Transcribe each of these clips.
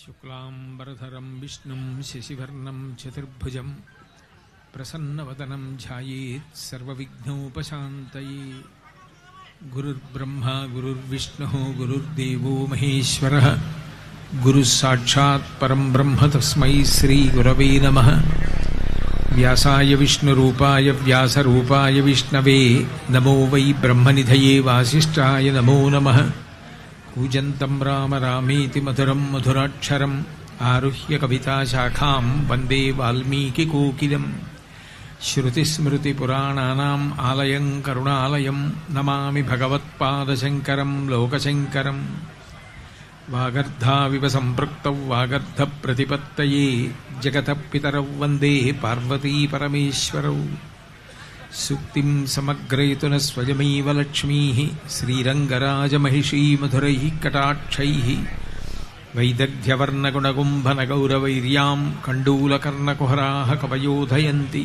శుక్లాంబరధరం విష్ణుం శశివర్ణం చతుర్భుజం ప్రసన్నవదనం ధ్యాయేత్ సర్వవిఘ్నోపశాంతయే. గురుర్బ్రహ్మా గురుర్విష్ణుః గురుర్దేవో మహేశ్వరః. గురుః సాక్షాత్ పరం బ్రహ్మ తస్మై శ్రీ గురవే నమః. వ్యాసాయ విష్ణురూపాయ వ్యాసరూపాయ విష్ణవే నమో వై బ్రహ్మనిధయే వాసిష్ఠాయ నమో నమః. కూజంతం రామ రామేతి మధురం మధురాక్షరం ఆరుహ్య కవితాశాఖాం వందే వాల్మీకికోకిలం. శ్రుతిస్మృతిపురాణానాం ఆలయం కరుణాలయం నమామి భగవత్పాదశంకరం లోకశంకరం. వాగర్ధావివ సంపృక్తౌ వాగర్ధప్రతిపత్తయే జగతః పితరౌ వందే పార్వతీ పరమేశ్వరౌ. సూక్తిం సమగ్రయతున స్వయమైవ లక్ష్మీః శ్రీరంగరాజమహిషీ మధురైః కటాక్షైః. వైదగ్ధ్యవర్ణగుణగుంభనగౌరవైర్యాం కండూలకర్ణకుహరాः కవయోధయంతి.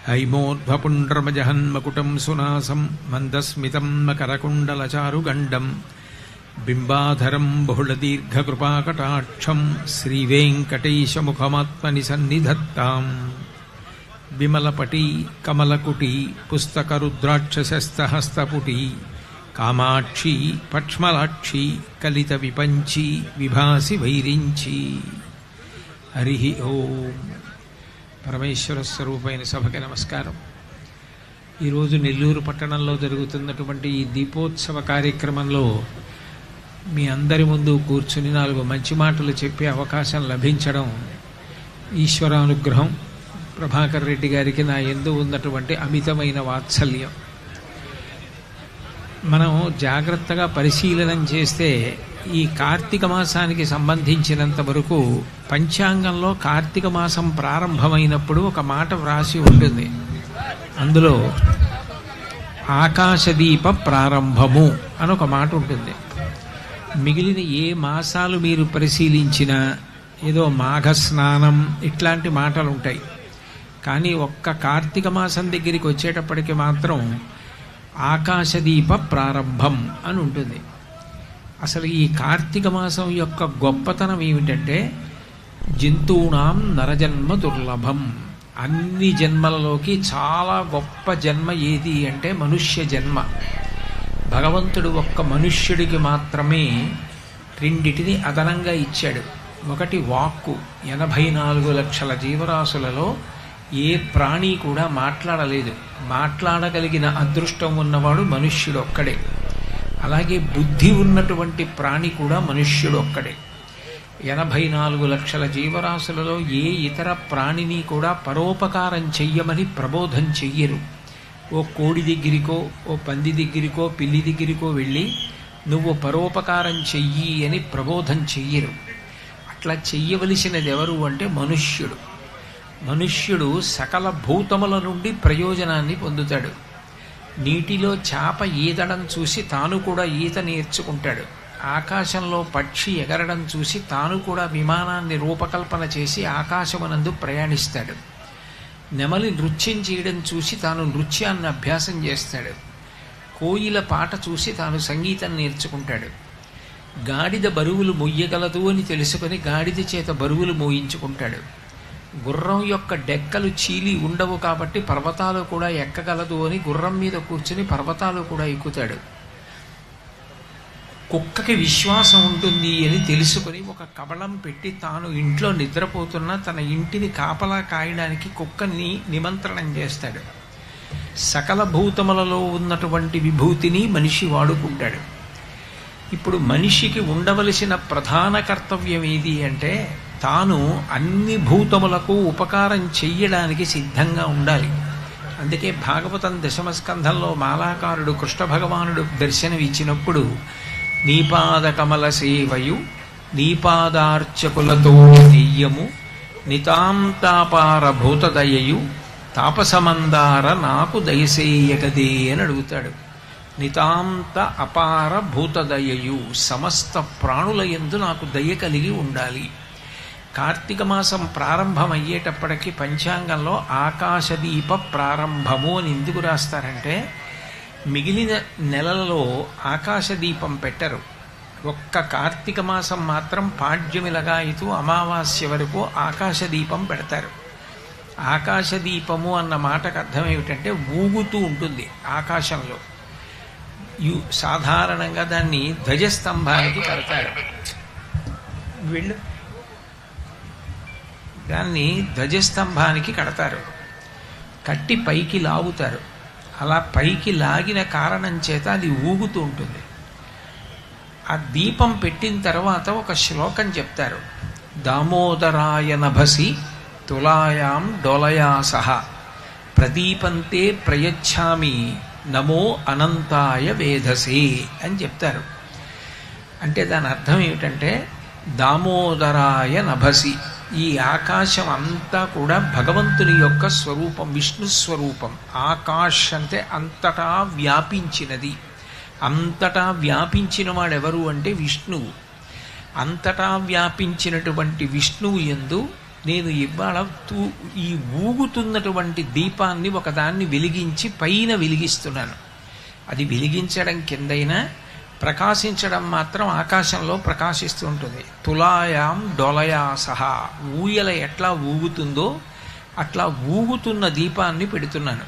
హైమోర్ధ్వపుండ్రమజహన్మకుటం సునాసం మందస్మితం మకరకుండలచారుగండం. బింబాధరం బహుళదీర్ఘకృపాకటాక్షం శ్రీవేంకటేశముఖమాత్మని సన్నిధత్తాం. విమలపటి కమలకుటి పుస్తకరుద్రాక్షసస్తహస్తపుటి కామాక్షి పక్ష్మలాక్షి కలిత విపంచి విభాసి వైరించి. హరి ఓం. పరమేశ్వర స్వరూపైన సభకి నమస్కారం. ఈరోజు నెల్లూరు పట్టణంలో జరుగుతున్నటువంటి ఈ దీపోత్సవ కార్యక్రమంలో మీ అందరి ముందు కూర్చుని 4 మంచి మాటలు చెప్పే అవకాశం లభించడం ఈశ్వరానుగ్రహం. ప్రభాకర్ రెడ్డి గారికి నా యందు ఉన్నటువంటి అమితమైన వాత్సల్యం. మనం జాగ్రత్తగా పరిశీలనం చేస్తే ఈ కార్తీక మాసానికి సంబంధించినంత వరకు పంచాంగంలో కార్తీక మాసం ప్రారంభమైనప్పుడు ఒక మాట వ్రాసి ఉంటుంది. అందులో ఆకాశదీప ప్రారంభము అని ఒక మాట ఉంటుంది. మిగిలిన ఏ మాసాలు మీరు పరిశీలించినా ఏదో మాఘ స్నానం ఇట్లాంటి మాటలు ఉంటాయి. కానీ ఒక్క కార్తీక మాసం దగ్గరికి వచ్చేటప్పటికి మాత్రం ఆకాశదీప ప్రారంభం అని ఉంటుంది. అసలు ఈ కార్తీక మాసం యొక్క గొప్పతనం ఏమిటంటే జంతువునాం నరజన్మ దుర్లభం. అన్ని జన్మలలోకి చాలా గొప్ప జన్మ ఏది అంటే మనుష్య జన్మ. భగవంతుడు ఒక్క మనుష్యుడికి మాత్రమే 2 అదనంగా ఇచ్చాడు. ఒకటి వాక్కు. 84 లక్షల జీవరాశులలో ఏ ప్రాణి కూడా మాట్లాడలేదు. మాట్లాడగలిగిన అదృష్టం ఉన్నవాడు మనుష్యుడు ఒక్కడే. అలాగే బుద్ధి ఉన్నటువంటి ప్రాణి కూడా మనుష్యుడు ఒక్కడే. 84 లక్షల జీవరాశులలో ఏ ఇతర ప్రాణిని కూడా పరోపకారం చెయ్యమని ప్రబోధం చెయ్యరు. ఓ కోడి దగ్గరికో ఓ పంది దగ్గరికో పిల్లి దగ్గరికో వెళ్ళి నువ్వు పరోపకారం చెయ్యి అని ప్రబోధం చెయ్యరు. అట్లా చెయ్యవలసినది ఎవరు అంటే మనుష్యుడు. మనుష్యుడు సకల భూతముల నుండి ప్రయోజనాన్ని పొందుతాడు. నీటిలో చేప ఈదడం చూసి తాను కూడా ఈత నేర్చుకుంటాడు. ఆకాశంలో పక్షి ఎగరడం చూసి తాను కూడా విమానాన్ని రూపకల్పన చేసి ఆకాశమునందు ప్రయాణిస్తాడు. నెమలి నృత్యం చేయడం చూసి తాను నృత్యాన్ని అభ్యాసం చేస్తాడు. కోయిల పాట చూసి తాను సంగీతం నేర్చుకుంటాడు. గాడిద బరువులు మొయ్యగలదు అని తెలుసుకొని గాడిద చేత బరువులు మోయించుకుంటాడు. గుర్రం యొక్క డెక్కలు చీలి ఉండవు కాబట్టి పర్వతాలు కూడా ఎక్కగలదు అని గుర్రం మీద కూర్చుని పర్వతాలు కూడా ఎక్కుతాడు. కుక్కకి విశ్వాసం ఉంటుంది అని తెలుసుకొని ఒక కబళం పెట్టి తాను ఇంట్లో నిద్రపోతున్నా తన ఇంటిని కాపలా కాయడానికి కుక్కని నిమంత్రణం చేస్తాడు. సకల భూతములలో ఉన్నటువంటి విభూతిని మనిషి వాడుకుంటాడు. ఇప్పుడు మనిషికి ఉండవలసిన ప్రధాన కర్తవ్యం ఏది అంటే తాను అన్ని భూతములకు ఉపకారం చెయ్యడానికి సిద్ధంగా ఉండాలి. అందుకే భాగవతం 10వ స్కంధంలో మాలాకారుడు కృష్ణ భగవానుడు దర్శనమిచ్చినప్పుడు నీపాద కమల సేవయు నీపాదార్చకులతో నెయ్యము నితాంతాపార భూతదయయు తాపసమందార నాకు దయసేయగదే అని అడుగుతాడు. నితాంత అపార భూతదయయు సమస్త ప్రాణుల యందు నాకు దయ కలిగి ఉండాలి. కార్తీక మాసం ప్రారంభమయ్యేటప్పటికీ పంచాంగంలో ఆకాశదీప ప్రారంభము అని ఎందుకు రాస్తారంటే మిగిలిన నెలలలో ఆకాశదీపం పెట్టరు. ఒక్క కార్తీక మాసం మాత్రం పాడ్యమిలగాయితూ అమావాస్య వరకు ఆకాశదీపం పెడతారు. ఆకాశదీపము అన్న మాటకు అర్థం ఏమిటంటే ఊగుతూ ఉంటుంది ఆకాశంలో. సాధారణంగా దాన్ని ధ్వజస్తంభానికి కడతారు. దాన్ని ధ్వజస్తంభానికి కడతారు, కట్టి పైకి లాగుతారు. అలా పైకి లాగిన కారణం చేత అది ఊగుతూ ఉంటుంది. ఆ దీపం పెట్టిన తర్వాత ఒక శ్లోకం చెప్తారు. దామోదరాయ నభసి తులాయాం డోలయా సహ ప్రదీపంతే ప్రయచ్ఛామి నమో అనంతాయ వేధసే అని చెప్తారు. అంటే దాని అర్థం ఏమిటంటే దామోదరాయ నభసి, ఈ ఆకాశం అంతా కూడా భగవంతుని యొక్క స్వరూపం, విష్ణు స్వరూపం. ఆకాశ్ అంటే అంతటా వ్యాపించినది. అంతటా వ్యాపించిన వాడెవరు అంటే విష్ణువు. అంతటా వ్యాపించినటువంటి విష్ణువు యందు నేను ఇవాళ ఈ ఊగుతున్నటువంటి దీపాన్ని ఒకదాన్ని వెలిగించి పైన వెలిగిస్తున్నాను. అది వెలిగించడం కిందైనా ప్రకాశించడం మాత్రం ఆకాశంలో ప్రకాశిస్తూ ఉంటుంది. తులాయాం డొలయా సహా, ఊయల ఎట్లా ఊగుతుందో అట్లా ఊగుతున్న దీపాన్ని పెడుతున్నాను.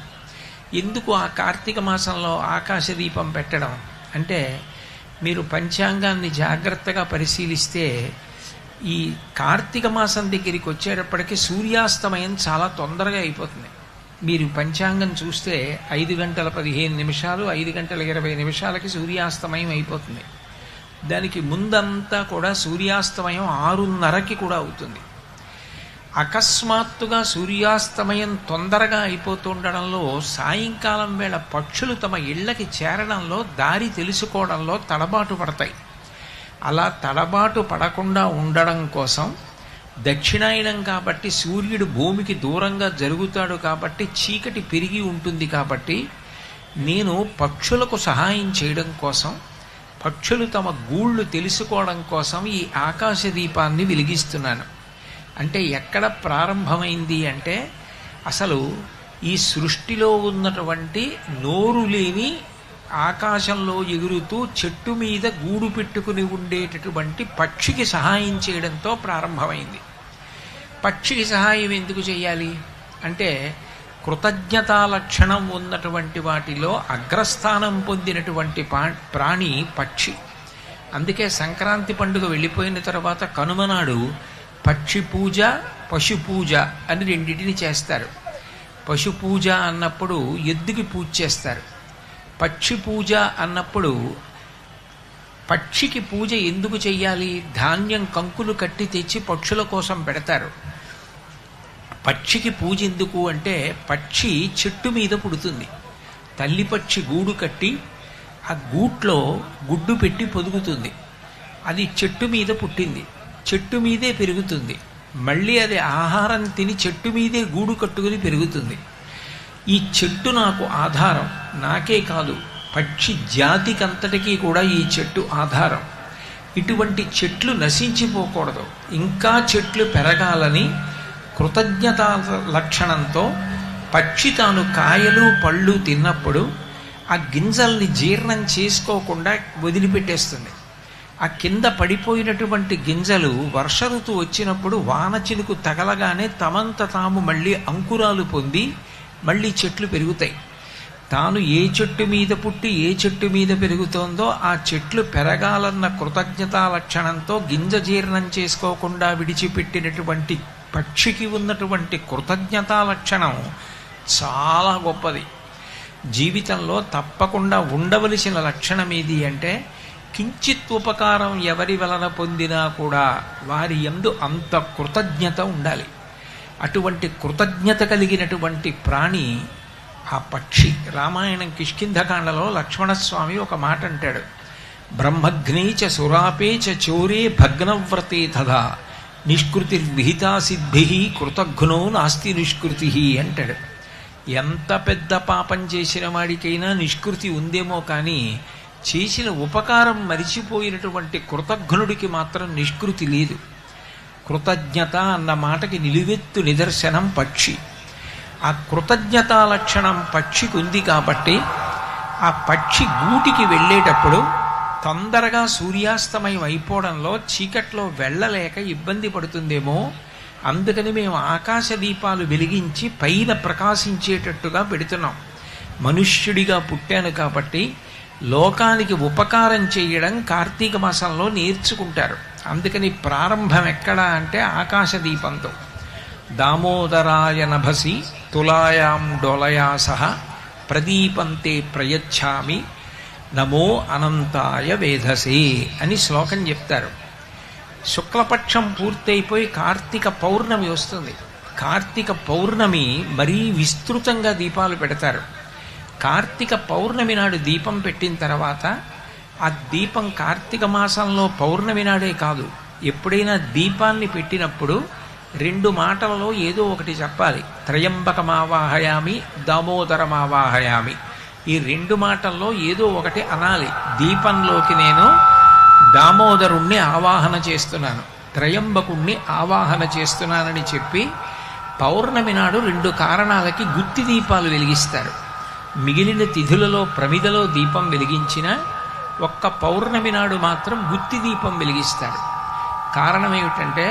ఎందుకు ఆ కార్తీక మాసంలో ఆకాశ దీపం పెట్టడం అంటే, మీరు పంచాంగాన్ని జాగ్రత్తగా పరిశీలిస్తే ఈ కార్తీక మాసం దగ్గరికి వచ్చేటప్పటికి సూర్యాస్తమయం చాలా తొందరగా అయిపోతుంది. మీరు పంచాంగం చూస్తే 5:15 5:20 సూర్యాస్తమయం అయిపోతుంది. దానికి ముందంతా కూడా సూర్యాస్తమయం 6:30కి కూడా అవుతుంది. అకస్మాత్తుగా సూర్యాస్తమయం తొందరగా అయిపోతుండడంలో సాయంకాలం వేళ పక్షులు తమ ఇళ్లకి చేరడంలో, దారి తెలుసుకోవడంలో తడబాటు పడతాయి. అలా తడబాటు పడకుండా ఉండడం కోసం దక్షిణాయనం కాబట్టి సూర్యుడు భూమికి దూరంగా జరుగుతాడు కాబట్టి చీకటి పెరిగి ఉంటుంది. కాబట్టి నేను పక్షులకు సహాయం చేయడం కోసం, పక్షులు తమ గూళ్ళు తెలుసుకోవడం కోసం ఈ ఆకాశ దీపాన్ని వెలిగిస్తున్నాను. అంటే ఎక్కడ ప్రారంభమైంది అంటే, అసలు ఈ సృష్టిలో ఉన్నటువంటి నోరు లేని ఆకాశంలో ఎగురుతూ చెట్టు మీద గూడు పెట్టుకుని ఉండేటటువంటి పక్షికి సహాయం చేయడంతో ప్రారంభమైంది. పక్షికి సహాయం ఎందుకు చేయాలి అంటే, కృతజ్ఞతా లక్షణం ఉన్నటువంటి వాటిలో అగ్రస్థానం పొందినటువంటి ప్రాణి పక్షి. అందుకే సంక్రాంతి పండుగ వెళ్ళిపోయిన తర్వాత కనుమనాడు పక్షి పూజ, పశు పూజ అని రెండింటిని చేస్తారు. పశు పూజ అన్నప్పుడు ఎద్దుకి పూజ చేస్తారు. పక్షి పూజ అన్నప్పుడు పక్షికి పూజ ఎందుకు చెయ్యాలి? ధాన్యం కంకులు కట్టి తెచ్చి పక్షుల కోసం పెడతారు. పక్షికి పూజ ఎందుకు అంటే, పక్షి చెట్టు మీద పుడుతుంది. తల్లి పక్షి గూడు కట్టి ఆ గూట్లో గుడ్డు పెట్టి పొదుగుతుంది. అది చెట్టు మీద పుట్టింది, చెట్టు మీదే పెరుగుతుంది. మళ్ళీ అది ఆహారం తిని చెట్టు మీదే గూడు కట్టుకుని పెరుగుతుంది. ఈ చెట్టు నాకు ఆధారం, నాకే కాదు పక్షి జాతికంతటికీ కూడా ఈ చెట్టు ఆధారం. ఇటువంటి చెట్లు నశించిపోకూడదు, ఇంకా చెట్లు పెరగాలని కృతజ్ఞతా లక్షణంతో పక్షి తాను కాయలు పళ్ళు తిన్నప్పుడు ఆ గింజల్ని జీర్ణం చేసుకోకుండా వదిలిపెట్టేస్తుంది. ఆ కింద పడిపోయినటువంటి గింజలు వర్ష ఋతువు వచ్చినప్పుడు వాన చినుకు తగలగానే తమంత తాము మళ్ళీ అంకురాలు పొంది మళ్ళీ చెట్లు పెరుగుతాయి. తాను ఏ చెట్టు మీద పుట్టి ఏ చెట్టు మీద పెరుగుతోందో ఆ చెట్లు పెరగాలన్న కృతజ్ఞతా లక్షణంతో గింజ జీర్ణం చేసుకోకుండా విడిచిపెట్టినటువంటి పక్షికి ఉన్నటువంటి కృతజ్ఞతా లక్షణం చాలా గొప్పది. జీవితంలో తప్పకుండా ఉండవలసిన లక్షణం ఏది అంటే, కించిత్ ఉపకారం ఎవరి వలన పొందినా కూడా వారి యందు అంత కృతజ్ఞత ఉండాలి. అటువంటి కృతజ్ఞత కలిగినటువంటి ప్రాణి ఆ పక్షి. రామాయణం కిష్కింధకాండలో లక్ష్మణస్వామి ఒక మాట అంటాడు. బ్రహ్మగ్నే చ సురాపే చ చోరే భగ్నవ్రతే తథా నిష్కృతిర్విహితా సిద్ధి కృతఘ్నో నాస్తి నిష్కృతి అంటాడు. ఎంత పెద్ద పాపం చేసిన వాడికైనా నిష్కృతి ఉందేమో కానీ చేసిన ఉపకారం మరిచిపోయినటువంటి కృతఘ్నుడికి మాత్రం నిష్కృతి లేదు. కృతజ్ఞత అన్న మాటకి నిలువెత్తు నిదర్శనం పక్షి. ఆ కృతజ్ఞతా లక్షణం పక్షికి ఉంది కాబట్టి ఆ పక్షి గూటికి వెళ్ళేటప్పుడు తొందరగా సూర్యాస్తమయం అయిపోవడంలో చీకట్లో వెళ్ళలేక ఇబ్బంది పడుతుందేమో, అందుకని మేము ఆకాశ దీపాలు వెలిగించి పైన ప్రకాశించేటట్టుగా పెడుతున్నాం. మనుష్యుడిగా పుట్టాను కాబట్టి లోకానికి ఉపకారం చేయడం కార్తీక మాసంలో నేర్చుకుంటారు. అందుకని ప్రారంభం ఎక్కడా అంటే ఆకాశ దీపంతో. దామోదరాయ నభసి తులాయాం డోలయా సహ ప్రదీపంతే ప్రయచ్ఛామి నమో అనంతాయ వేధసే అని శ్లోకం చెప్తారు. శుక్లపక్షం పూర్తయిపోయి కార్తీక పౌర్ణమి వస్తుంది. కార్తీక పౌర్ణమి మరీ విస్తృతంగా దీపాలు పెడతారు. కార్తీక పౌర్ణమి నాడు దీపం పెట్టిన తర్వాత ఆ దీపం కార్తీక మాసంలో పౌర్ణమి నాడే కాదు, ఎప్పుడైనా దీపాన్ని పెట్టినప్పుడు 2 మాటలలో ఏదో ఒకటి చెప్పాలి. త్రయంబకమావాహయామి, దామోదరమావాహయామి. ఈ 2 మాటల్లో ఏదో ఒకటి అనాలి. దీపంలోకి నేను దామోదరుణ్ణి ఆవాహన చేస్తున్నాను, త్రయంబకుణ్ణి ఆవాహన చేస్తున్నానని చెప్పి పౌర్ణమి నాడు 2 కారణాలకి గుత్తి దీపాలు వెలిగిస్తారు. మిగిలిన తిథులలో ప్రమిదలో దీపం వెలిగించిన ఒక్క పౌర్ణమి నాడు మాత్రం గుత్తి దీపం వెలిగిస్తారు. కారణం ఏమిటంటే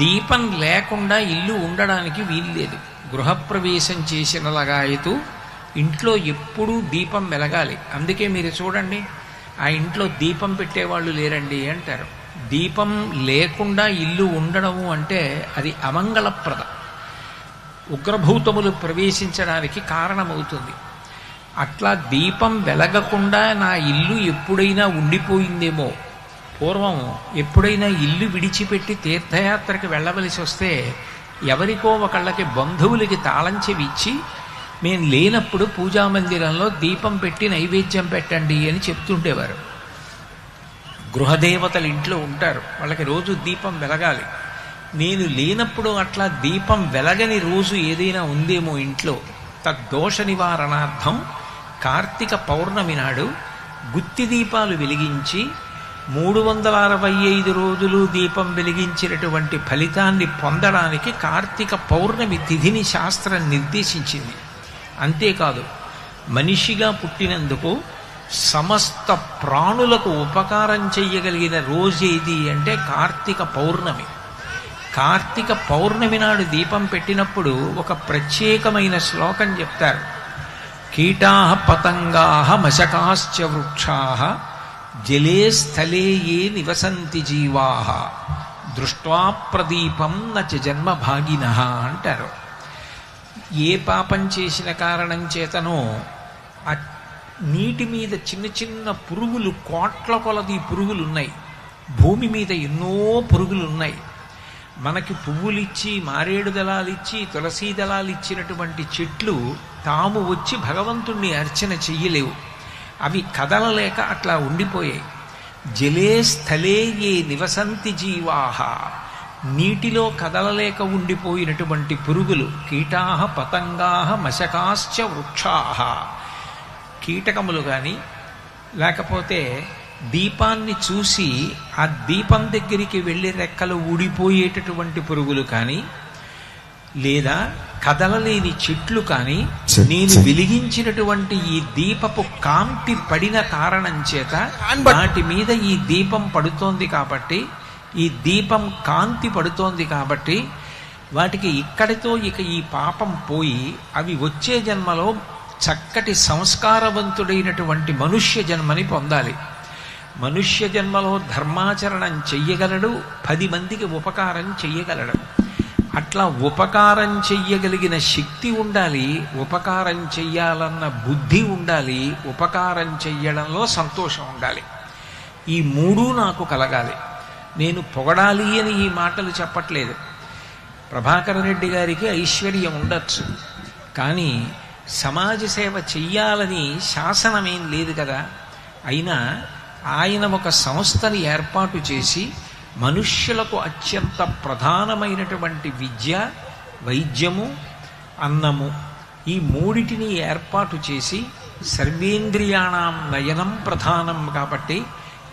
దీపం లేకుండా ఇల్లు ఉండడానికి వీల్లేదు. గృహప్రవేశం చేసిన లగాయతూ ఇంట్లో ఎప్పుడూ దీపం వెలగాలి. అందుకే మీరు చూడండి, ఆ ఇంట్లో దీపం పెట్టేవాళ్ళు లేరండి అంటారు. దీపం లేకుండా ఇల్లు ఉండడము అంటే అది అమంగళప్రదం, ఉగ్రభూతములు ప్రవేశించడానికి కారణమవుతుంది. అట్లా దీపం వెలగకుండా నా ఇల్లు ఎప్పుడైనా ఉండిపోయిందేమో. పూర్వం ఎప్పుడైనా ఇల్లు విడిచిపెట్టి తీర్థయాత్రకి వెళ్ళవలసి వస్తే ఎవరికో ఒకళ్ళకి బంధువులకి తాళం చెవి ఇచ్చి మేము లేనప్పుడు పూజామందిరంలో దీపం పెట్టి నైవేద్యం పెట్టండి అని చెప్తుండేవారు. గృహదేవతలు ఇంట్లో ఉంటారు, వాళ్ళకి రోజు దీపం వెలగాలి. నేను లేనప్పుడు అట్లా దీపం వెలగని రోజు ఏదైనా ఉందేమో ఇంట్లో, తద్దోష నివారణార్థం కార్తీక పౌర్ణమి నాడు గుత్తి దీపాలు వెలిగించి 365 రోజులు దీపం వెలిగించినటువంటి ఫలితాన్ని పొందడానికి కార్తీక పౌర్ణమి తిథిని శాస్త్రం నిర్దేశించింది. అంతేకాదు, మనిషిగా పుట్టినందుకు సమస్త ప్రాణులకు ఉపకారం చెయ్యగలిగిన రోజేది అంటే కార్తీక పౌర్ణమి. కార్తీక పౌర్ణమి నాడు దీపం పెట్టినప్పుడు ఒక ప్రత్యేకమైన శ్లోకం చెప్తారు. కీటాః పతంగాః మశకాశ్చ వృక్షాః జలే స్థలే ఏ నివసంతి జీవాః దృష్ట్వా ప్రదీపం నచ జన్మభాగినః అంటారు. ఏ పాపం చేసిన కారణం చేతనో ఆ నీటి మీద చిన్న చిన్న పురుగులు, కోట్ల కొలది పురుగులున్నాయి. భూమి మీద ఎన్నో పురుగులున్నాయి. మనకి పువ్వులిచ్చి, మారేడు దళాలిచ్చి, తులసీ దళాలు ఇచ్చినటువంటి చెట్లు తాము వచ్చి భగవంతుణ్ణి అర్చన చెయ్యలేవు. అవి కదలలేక అట్లా ఉండిపోయాయి. జలే స్థలే ఏ నివసంతి జీవాహ, నీటిలో కదలలేక ఉండిపోయినటువంటి పురుగులు. కీటాః పతంగాః మశకాశ్చ వృక్షాః, కీటకములు కానీ లేకపోతే దీపాన్ని చూసి ఆ దీపం దగ్గరికి వెళ్ళి రెక్కలు ఊడిపోయేటటువంటి పురుగులు కానీ, లేదా కదలలేని చెట్లు కానీ, నేను వెలిగించినటువంటి ఈ దీపపు కాంతి పడిన కారణం చేత వాటి మీద ఈ దీపం పడుతోంది కాబట్టి, ఈ దీపం కాంతి పడుతోంది కాబట్టి వాటికి ఇక్కడితో ఇక ఈ పాపం పోయి అవి వచ్చే జన్మలో చక్కటి సంస్కారవంతుడైనటువంటి మనుష్య జన్మని పొందాలి. మనుష్య జన్మలో ధర్మాచరణం చెయ్యగలడు, 10 మందికి ఉపకారం చెయ్యగలడు. అట్లా ఉపకారం చెయ్యగలిగిన శక్తి ఉండాలి, ఉపకారం చెయ్యాలన్న బుద్ధి ఉండాలి, ఉపకారం చెయ్యడంలో సంతోషం ఉండాలి. ఈ 3 నాకు కలగాలి. నేను పొగడాలి అని ఈ మాటలు చెప్పట్లేదు. ప్రభాకర రెడ్డి గారికి ఐశ్వర్యం ఉండొచ్చు, కానీ సమాజ సేవ చెయ్యాలని శాసనమేం లేదు కదా. అయినా ఆయన ఒక సంస్థని ఏర్పాటు చేసి మనుష్యులకు అత్యంత ప్రధానమైనటువంటి విద్య, వైద్యము, అన్నము, ఈ 3టిని ఏర్పాటు చేసి సర్వేంద్రియాణం నయనం ప్రధానం కాబట్టి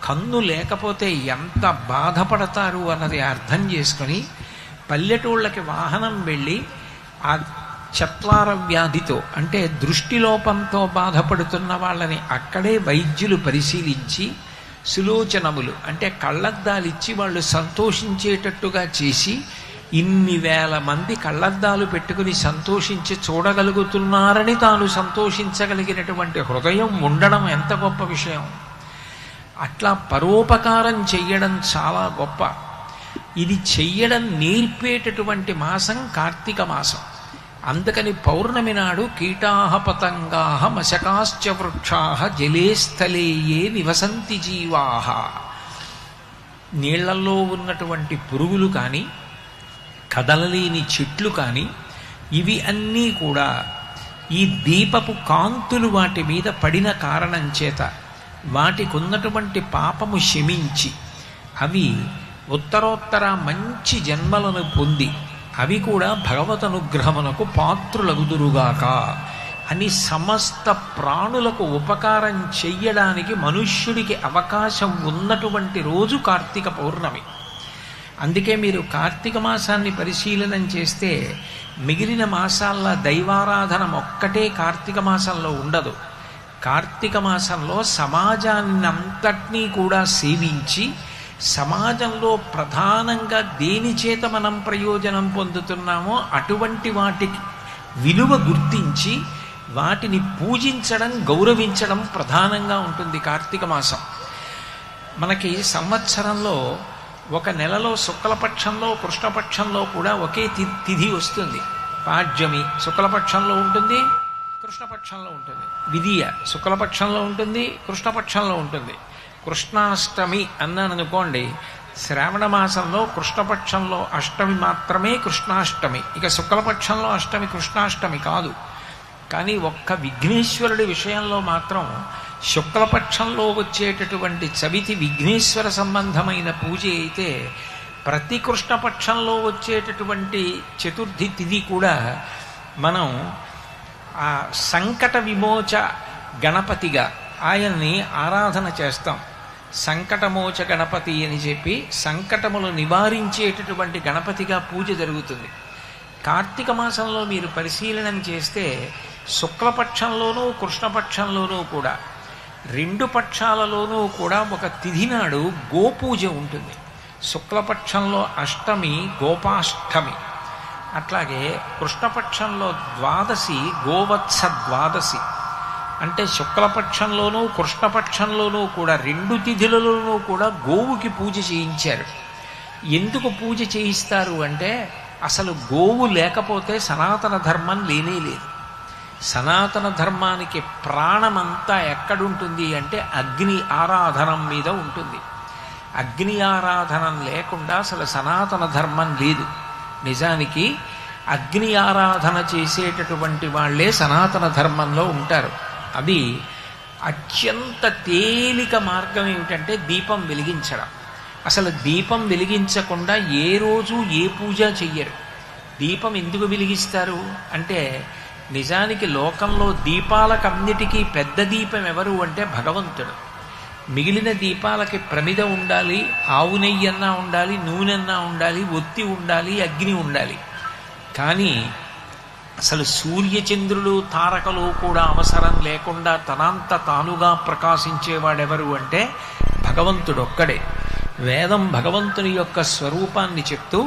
కన్ను లేకపోతే ఎంత బాధపడతారు అన్నది అర్థం చేసుకొని పల్లెటూళ్ళకి వాహనం వెళ్ళి ఆ చత్వార వ్యాధితో అంటే దృష్టిలోపంతో బాధపడుతున్న వాళ్ళని అక్కడే వైద్యులు పరిశీలించి సులోచనములు అంటే కళ్ళద్దాలిచ్చి వాళ్ళు సంతోషించేటట్టుగా చేసి ఇన్ని వేల మంది కళ్ళద్దాలు పెట్టుకుని సంతోషించి చూడగలుగుతున్నారని తాను సంతోషించగలిగినటువంటి హృదయం ఉండడం ఎంత గొప్ప విషయం. అట్లా పరోపకారం చెయ్యడం చాలా గొప్ప. ఇది చెయ్యడం నేర్పేటటువంటి మాసం కార్తీక మాసం. అందుకని పౌర్ణమి నాడు కీటాహ పతంగాహ మశకాశ్చ వృక్షాహ జలే స్థలే ఏ నివసంతి జీవాహ, నీళ్లలో ఉన్నటువంటి పురుగులు కానీ కదలలేని చెట్లు కానీ ఇవి అన్నీ కూడా ఈ దీపపు కాంతులు వాటి మీద పడిన కారణం చేత వాటికి ఉన్నటువంటి పాపము శమించి అవి ఉత్తరోత్తర మంచి జన్మలను పొంది అవి కూడా భగవత్ అనుగ్రహమునకు పాత్రులగుదురుగాక అని సమస్త ప్రాణులకు ఉపకారం చెయ్యడానికి మనుష్యుడికి అవకాశం ఉన్నటువంటి రోజు కార్తీక పౌర్ణమి. అందుకే మీరు కార్తీక మాసాన్ని పరిశీలనం చేస్తే మిగిలిన మాసాల్లో దైవారాధన ఒక్కటే కార్తీక మాసంలో ఉండదు. కార్తీక మాసంలో సమాజాన్నంతటినీ కూడా సేవించి సమాజంలో ప్రధానంగా దేని చేత మనం ప్రయోజనం పొందుతున్నామో అటువంటి వాటికి విలువ గుర్తించి వాటిని పూజించడం గౌరవించడం ప్రధానంగా ఉంటుంది కార్తీక మాసం. మనకి సంవత్సరంలో ఒక నెలలో శుక్లపక్షంలో కృష్ణపక్షంలో కూడా ఒకే తిథి వస్తుంది. పాడ్యమి శుక్లపక్షంలో ఉంటుంది, కృష్ణపక్షంలో ఉంటుంది. విదియ శుక్లపక్షంలో ఉంటుంది, కృష్ణపక్షంలో ఉంటుంది. కృష్ణాష్టమి అన్నాను అనుకోండి, శ్రావణ మాసంలో కృష్ణపక్షంలో అష్టమి మాత్రమే కృష్ణాష్టమి, ఇక శుక్లపక్షంలో అష్టమి కృష్ణాష్టమి కాదు. కానీ ఒక్క విఘ్నేశ్వరుడి విషయంలో మాత్రం శుక్లపక్షంలో వచ్చేటటువంటి చవితి విఘ్నేశ్వర సంబంధమైన పూజ అయితే ప్రతి కృష్ణపక్షంలో వచ్చేటటువంటి చతుర్థి తిథి కూడా మనం ఆ సంకట విమోచ గణపతిగా ఆయన్ని ఆరాధన చేస్తాం. సంకటమోచ గణపతి అని చెప్పి సంకటములు నివారించేటటువంటి గణపతిగా పూజ జరుగుతుంది. కార్తీక మాసంలో మీరు పరిశీలనం చేస్తే శుక్లపక్షంలోనూ కృష్ణపక్షంలోనూ కూడా రెండు పక్షాలలోనూ కూడా ఒక తిథి నాడు గోపూజ ఉంటుంది. శుక్లపక్షంలో అష్టమి గోపాష్టమి, అట్లాగే కృష్ణపక్షంలో ద్వాదశి గోవత్స ద్వాదశి. అంటే శుక్లపక్షంలోనూ కృష్ణపక్షంలోనూ కూడా రెండు తిథులలోనూ కూడా గోవుకి పూజ చేయించారు. ఎందుకు పూజ చేయిస్తారు అంటే అసలు గోవు లేకపోతే సనాతన ధర్మం లేనే లేదు. సనాతన ధర్మానికి ప్రాణమంతా ఎక్కడుంటుంది అంటే అగ్ని ఆరాధనం మీద ఉంటుంది. అగ్ని ఆరాధనం లేకుండా అసలు సనాతన ధర్మం లేదు. నిజానికి అగ్ని ఆరాధన చేసేటటువంటి వాళ్ళే సనాతన ధర్మంలో ఉంటారు. అది అత్యంత తేలిక మార్గం ఏమిటంటే దీపం వెలిగించడం. అసలు దీపం వెలిగించకుండా ఏ రోజు ఏ పూజ చెయ్యరు. దీపం ఎందుకు వెలిగిస్తారు అంటే నిజానికి లోకంలో దీపాలకన్నిటికీ పెద్ద దీపం ఎవరు అంటే భగవంతుడు. మిగిలిన దీపాలకి ప్రమిద ఉండాలి, ఆవు నెయ్యన్నా ఉండాలి, నూనెన్నా ఉండాలి, ఒత్తి ఉండాలి, అగ్ని ఉండాలి. కానీ అసలు సూర్యచంద్రులు తారకలు కూడా అవసరం లేకుండా తనంత తానుగా ప్రకాశించేవాడెవరు అంటే భగవంతుడు ఒక్కడే. వేదం భగవంతుని యొక్క స్వరూపాన్ని చెప్తూ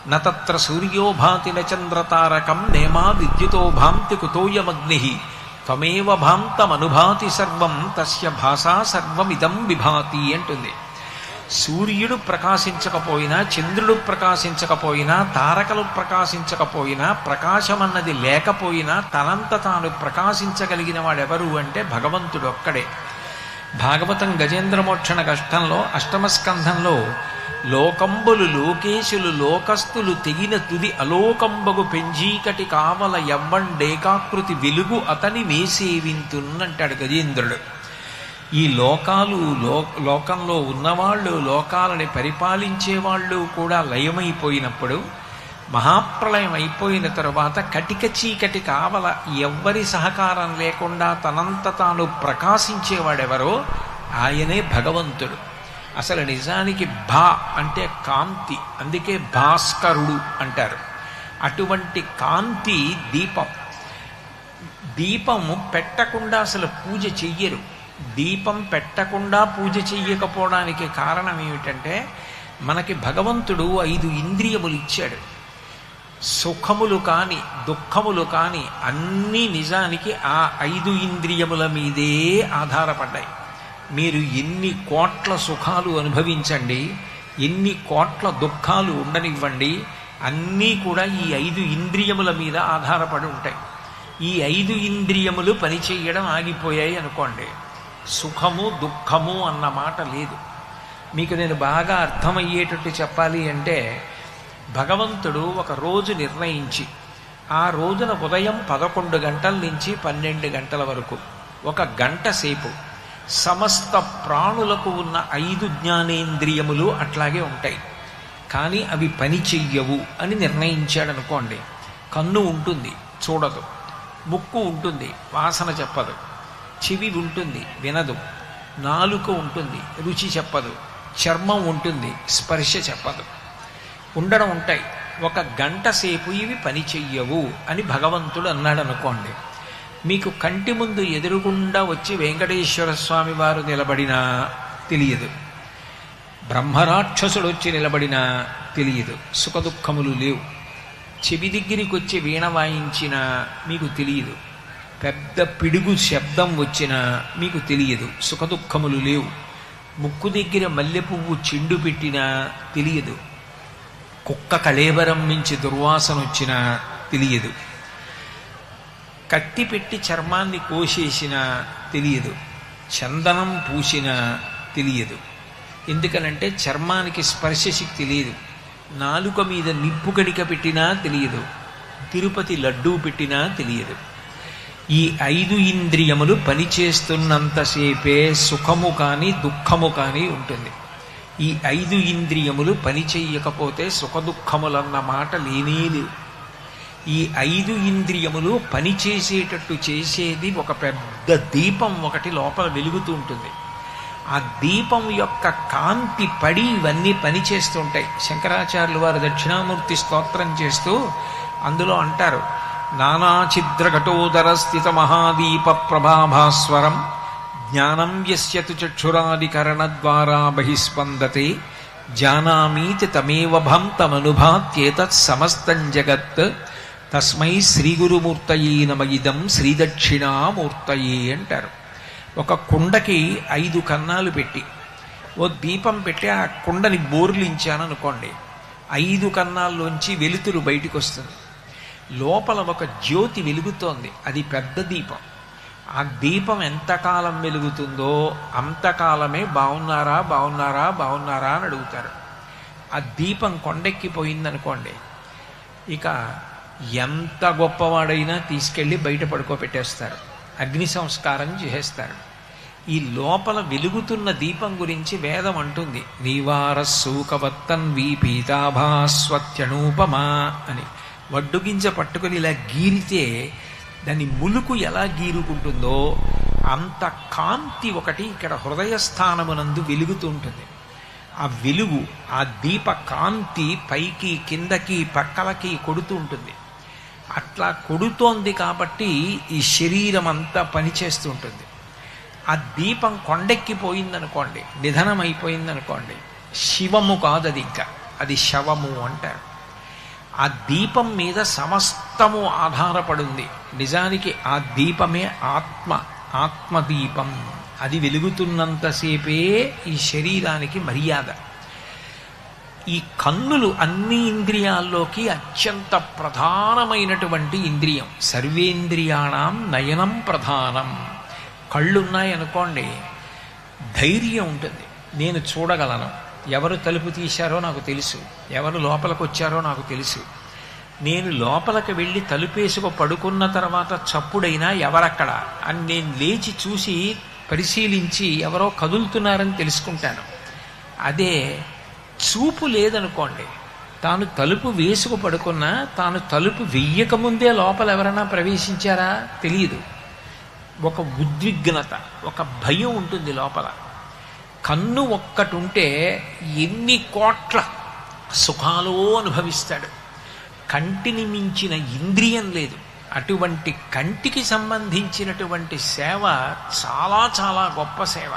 నత్ర సూర్యో భాతి నచంద్రతారకం నేమా విద్యుతో భాంతి కుతోయమగ్ని త్వమేవ భాంతమనుభాతి సర్వం తస్య భాషా సర్వమిదం విభాతి అంటుంది. సూర్యుడు ప్రకాశించకపోయినా, చంద్రుడు ప్రకాశించకపోయినా, తారకలు ప్రకాశించకపోయినా, ప్రకాశమన్నది లేకపోయినా తనంత తాను ప్రకాశించగలిగిన వాడెవరు అంటే భగవంతుడు ఒక్కడే. భాగవతం గజేంద్రమోక్షణ కష్టంలో అష్టమ స్కంధంలో లోకంబులు లోకేశులు లోకస్తులు తెగిన తుది అలోకంబగు పెంజీకటి కావల ఎవ్వండేకాకృతి వెలుగు అతని వేసేవింతున్నంటాడు గజేంద్రుడు. ఈ లోకాలు లోకంలో ఉన్నవాళ్ళు, లోకాలని పరిపాలించేవాళ్ళు కూడా లయమైపోయినప్పుడు, మహాప్రళయం అయిపోయిన తరువాత కటిక చీకటి కావల ఎవ్వరి సహకారం లేకుండా తనంత తాను ప్రకాశించేవాడెవరో ఆయనే భగవంతుడు. అసలు నిజానికి భా అంటే కాంతి, అందుకే భాస్కరుడు అంటారు. అటువంటి కాంతి దీపం. దీపము పెట్టకుండా అసలు పూజ చెయ్యరు. దీపం పెట్టకుండా పూజ చెయ్యకపోవడానికి కారణం ఏమిటంటే మనకి భగవంతుడు 5 ఇంద్రియములు ఇచ్చాడు. సుఖములు కాని దుఃఖములు కాని అన్నీ నిజానికి ఆ 5 ఇంద్రియముల మీదే ఆధారపడ్డాయి. మీరు ఎన్ని కోట్ల సుఖాలు అనుభవించండి, ఎన్ని కోట్ల దుఃఖాలు ఉండనివ్వండి, అన్నీ కూడా ఈ 5 ఇంద్రియముల మీద ఆధారపడి ఉంటాయి. ఈ 5 ఇంద్రియములు పనిచేయడం ఆగిపోయాయి అనుకోండి, సుఖము దుఃఖము అన్న మాట లేదు. మీకు నేను బాగా అర్థమయ్యేటట్టు చెప్పాలి అంటే, భగవంతుడు ఒక రోజు నిర్ణయించి ఆ రోజున ఉదయం 11 గంటల నుంచి 12 గంటల వరకు 1 గంట సేపు సమస్త ప్రాణులకు ఉన్న 5 జ్ఞానేంద్రియములు అట్లాగే ఉంటాయి, కానీ అవి పని చెయ్యవు అని నిర్ణయించాడనుకోండి. కన్ను ఉంటుంది, చూడదు. ముక్కు ఉంటుంది, వాసన చెప్పదు. చెవి ఉంటుంది, వినదు. నాలుక ఉంటుంది, రుచి చెప్పదు. చర్మం ఉంటుంది, స్పర్శ చెప్పదు. ఉండడం ఉంటాయి. 1 గంట సేపు ఇవి పని చెయ్యవు అని భగవంతుడు అన్నాడు అనుకోండి. మీకు కంటి ముందు ఎదురుగుండా వచ్చి వెంకటేశ్వర స్వామి వారు నిలబడినా తెలియదు, బ్రహ్మరాక్షసుడు వచ్చి నిలబడినా తెలియదు, సుఖదుఖములు లేవు. చెవి దగ్గరికి వచ్చి వీణ వాయించినా మీకు తెలియదు, పెద్ద పిడుగు శబ్దం వచ్చినా మీకు తెలియదు, సుఖదుఖములు లేవు. ముక్కు దగ్గర మల్లె పువ్వు చెండు పెట్టినా తెలియదు, కుక్క కళేబరం మించి దుర్వాసన వచ్చినా తెలియదు, కత్తి పెట్టి చర్మాన్ని కోసేసినా తెలియదు, చందనం పూసినా తెలియదు. ఎందుకనంటే చర్మానికి స్పర్శశక్తి లేదు. నాలుక మీద నిప్పు కణిక పెట్టినా తెలియదు, తిరుపతి లడ్డూ పెట్టినా తెలియదు. ఈ 5 ఇంద్రియములు పనిచేస్తున్నంతసేపే సుఖము కానీ దుఃఖము కానీ ఉంటుంది. ఈ 5 ఇంద్రియములు పనిచేయకపోతే సుఖదుఖములన్న మాట లేనే లేవు. ఈ 5 ఇంద్రియములు పనిచేసేటట్టు చేసేది ఒక పెద్ద దీపం ఒకటి లోపల వెలుగుతూ ఉంటుంది. ఆ దీపం యొక్క కాంతి పడి ఇవన్నీ పనిచేస్తుంటాయి. శంకరాచార్యులు వారు దక్షిణామూర్తి స్తోత్రం చేస్తూ అందులో అంటారు, నానాఛిద్రఘటోదర స్థిత మహాదీప ప్రభాభాస్వరం జ్ఞానం యస్యతు చక్షురాదికరణ ద్వారా బహిస్పందతే జానామీతి తమేవ భంతమనుభాత్యేతత్ సమస్తం జగత్ తస్మై శ్రీగురుమూర్తయే నమయిదం శ్రీదక్షిణామూర్తయే అంటారు. ఒక కుండకి 5 కన్నాలు పెట్టి ఓ దీపం పెట్టి ఆ కుండని బోర్లించాననుకోండి, 5 కన్నాల్లోంచి వెలుతురు బయటికి వస్తుంది. లోపల ఒక జ్యోతి వెలుగుతోంది, అది పెద్ద దీపం. ఆ దీపం ఎంతకాలం వెలుగుతుందో అంతకాలమే బాగున్నారా బాగున్నారా బాగున్నారా అని అడుగుతారు. ఆ దీపం కొండెక్కిపోయిందనుకోండి, ఇక ఎంత గొప్పవాడైనా తీసుకెళ్ళి బయట పడుకోబెట్టేస్తారు, అగ్ని సంస్కారం చేసేస్తారు. ఈ లోపల వెలుగుతున్న దీపం గురించి వేదం అంటుంది, నీవార సూకవత్తన్వీ పీతాభాస్వత్యనూపమా అని. వడ్డుగింజ పట్టుకుని ఇలా గీరితే దాని ములుకు ఎలా గీరుకుంటుందో అంత కాంతి ఒకటి ఇక్కడ హృదయస్థానమునందు వెలుగుతూ ఉంటుంది. ఆ వెలుగు, ఆ దీప కాంతి పైకి కిందకి పక్కలకి కొడుతూ ఉంటుంది. అట్లా కొడుతోంది కాబట్టి ఈ శరీరం అంతా పనిచేస్తూ ఉంటుంది. ఆ దీపం కొండెక్కిపోయిందనుకోండి, నిధనమైపోయిందనుకోండి, శివము కాదు అది, ఇంకా అది శవము అంటారు. ఆ దీపం మీద సమస్తము ఆధారపడింది. నిజానికి ఆ దీపమే ఆత్మదీపం. అది వెలుగుతున్నంతసేపే ఈ శరీరానికి మర్యాద. ఈ కన్నులు అన్ని ఇంద్రియాల్లోకి అత్యంత ప్రధానమైనటువంటి ఇంద్రియం. సర్వేంద్రియాణం నయనం ప్రధానం. కళ్ళున్నాయనుకోండి, ధైర్యం ఉంటుంది. నేను చూడగలను, ఎవరు తలుపు తీశారో నాకు తెలుసు, ఎవరు లోపలికి వచ్చారో నాకు తెలుసు. నేను లోపలికి వెళ్ళి తలుపేసుకు పడుకున్న తర్వాత చప్పుడైనా ఎవరక్కడ అని నేను లేచి చూసి పరిశీలించి ఎవరో కదులుతున్నారని తెలుసుకుంటాను. అదే చూపు లేదనుకోండి, తాను తలుపు వేసుకు పడుకున్నా తాను తలుపు వెయ్యకముందే లోపల ఎవరైనా ప్రవేశించారా తెలియదు. ఒక ఉద్విగ్నత, ఒక భయం ఉంటుంది లోపల. కన్ను ఒక్కటి ఉంటే ఎన్ని కోట్ల సుఖాలో అనుభవిస్తాడు. కంటిని మించిన ఇంద్రియం లేదు. అటువంటి కంటికి సంబంధించినటువంటి సేవ చాలా చాలా గొప్ప సేవ.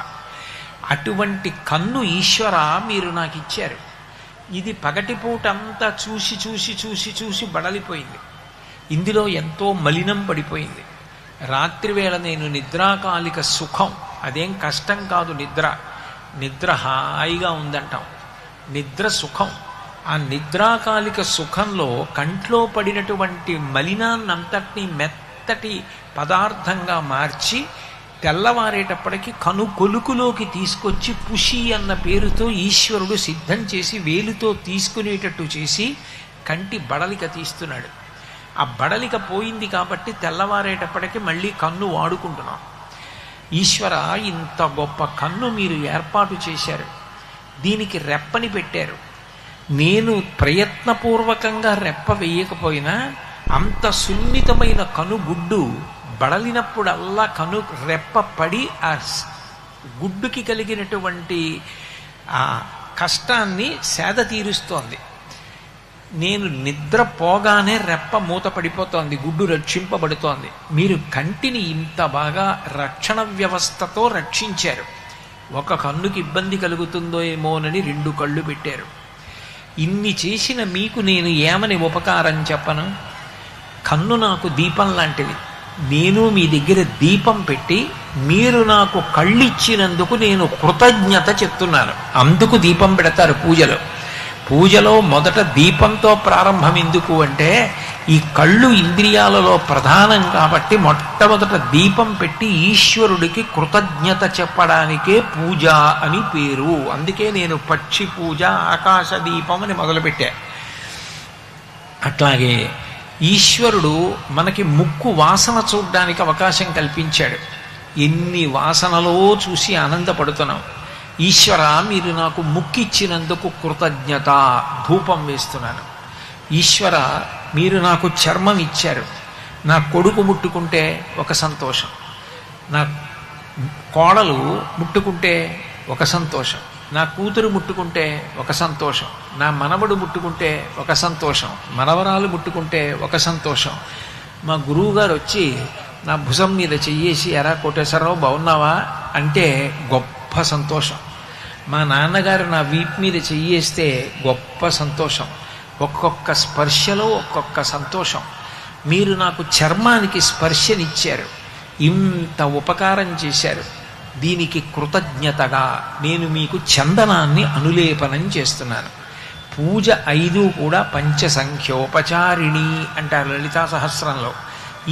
అటువంటి కన్ను ఈశ్వర మీరు నాకు ఇచ్చారు. ఇది పగటిపూట అంతా చూసి చూసి చూసి చూసి బడలిపోయింది. ఇందులో ఎంతో మలినం పడిపోయింది. రాత్రివేళ నేను నిద్రాకాలిక సుఖం, అదేం కష్టం కాదు. నిద్ర హాయిగా ఉందంటాం, నిద్ర సుఖం. ఆ నిద్రాకాలిక సుఖంలో కంట్లో పడినటువంటి మలినాన్నంతటినీ మెత్తటి పదార్థంగా మార్చి తెల్లవారేటప్పటికి కను కొలుకులోకి తీసుకొచ్చి పుషి అన్న పేరుతో ఈశ్వరుడు సిద్ధం చేసి వేలుతో తీసుకునేటట్టు చేసి కంటి బడలిక తీస్తున్నాడు. ఆ బడలిక పోయింది కాబట్టి తెల్లవారేటప్పటికి మళ్ళీ కన్ను వాడుకుంటున్నాం. ఈశ్వర, ఇంత గొప్ప కన్ను మీరు ఏర్పాటు చేశారు, దీనికి రెప్పని పెట్టారు. నేను ప్రయత్నపూర్వకంగా రెప్ప వేయకపోయినా అంత సున్నితమైన కనుగుడ్డు బడలినప్పుడల్లా రెప్ప పడి ఆ గుడ్డుకి కలిగినటువంటి ఆ కష్టాన్ని సేద తీరుస్తోంది. నేను నిద్ర పోగానే రెప్ప మూత పడిపోతోంది, గుడ్డు రక్షింపబడుతోంది. మీరు కంటిని ఇంత బాగా రక్షణ వ్యవస్థతో రక్షించారు. ఒక కన్నుకి ఇబ్బంది కలుగుతుందో ఏమోనని 2 కళ్ళు పెట్టారు. ఇన్ని చేసిన మీకు నేను ఏమని ఉపకారం చెప్పను? కన్ను నాకు దీపం లాంటిది. నేను మీ దగ్గర దీపం పెట్టి మీరు నాకు కళ్ళిచ్చినందుకు నేను కృతజ్ఞత చెప్తున్నాను. అందుకు దీపం పెడతారు పూజలో మొదట దీపంతో ప్రారంభం. ఎందుకు అంటే ఈ కళ్ళు ఇంద్రియాలలో ప్రధానం కాబట్టి మొట్టమొదట దీపం పెట్టి ఈశ్వరుడికి కృతజ్ఞత చెప్పడానికే పూజ అని పేరు. అందుకే నేను పక్షి పూజ, ఆకాశ దీపం అని మొదలుపెట్టా. అట్లాగే ఈశ్వరుడు మనకి ముక్కు వాసన చూడ్డానికి అవకాశం కల్పించాడు. ఎన్ని వాసనలో చూసి ఆనందపడుతున్నాం. ఈశ్వర, మీరు నాకు ముక్కిచ్చినందుకు కృతజ్ఞత, ధూపం వేస్తున్నాను. ఈశ్వర, మీరు నాకు చర్మం ఇచ్చారు. నా కొడుకు ముట్టుకుంటే ఒక సంతోషం, నా కోడలు ముట్టుకుంటే ఒక సంతోషం, నా కూతురు ముట్టుకుంటే ఒక సంతోషం, నా మనవడు ముట్టుకుంటే ఒక సంతోషం, మనవరాలు ముట్టుకుంటే ఒక సంతోషం. మా గురువుగారు వచ్చి నా భుజం మీద చెయ్యేసి, ఎరా కోటేశ్వరరావు బాగున్నావా అంటే గొప్ప సంతోషం. మా నాన్నగారు నా వీపు మీద చెయ్యేస్తే గొప్ప సంతోషం. ఒక్కొక్క స్పర్శలో ఒక్కొక్క సంతోషం. మీరు నాకు చర్మానికి స్పర్శనిచ్చారు, ఇంత ఉపకారం చేశారు. దీనికి కృతజ్ఞతగా నేను మీకు చందనాన్ని అనులేపనం చేస్తున్నాను. పూజ 5 కూడా పంచసంఖ్యోపచారిణి అంటారు లలితా సహస్రంలో.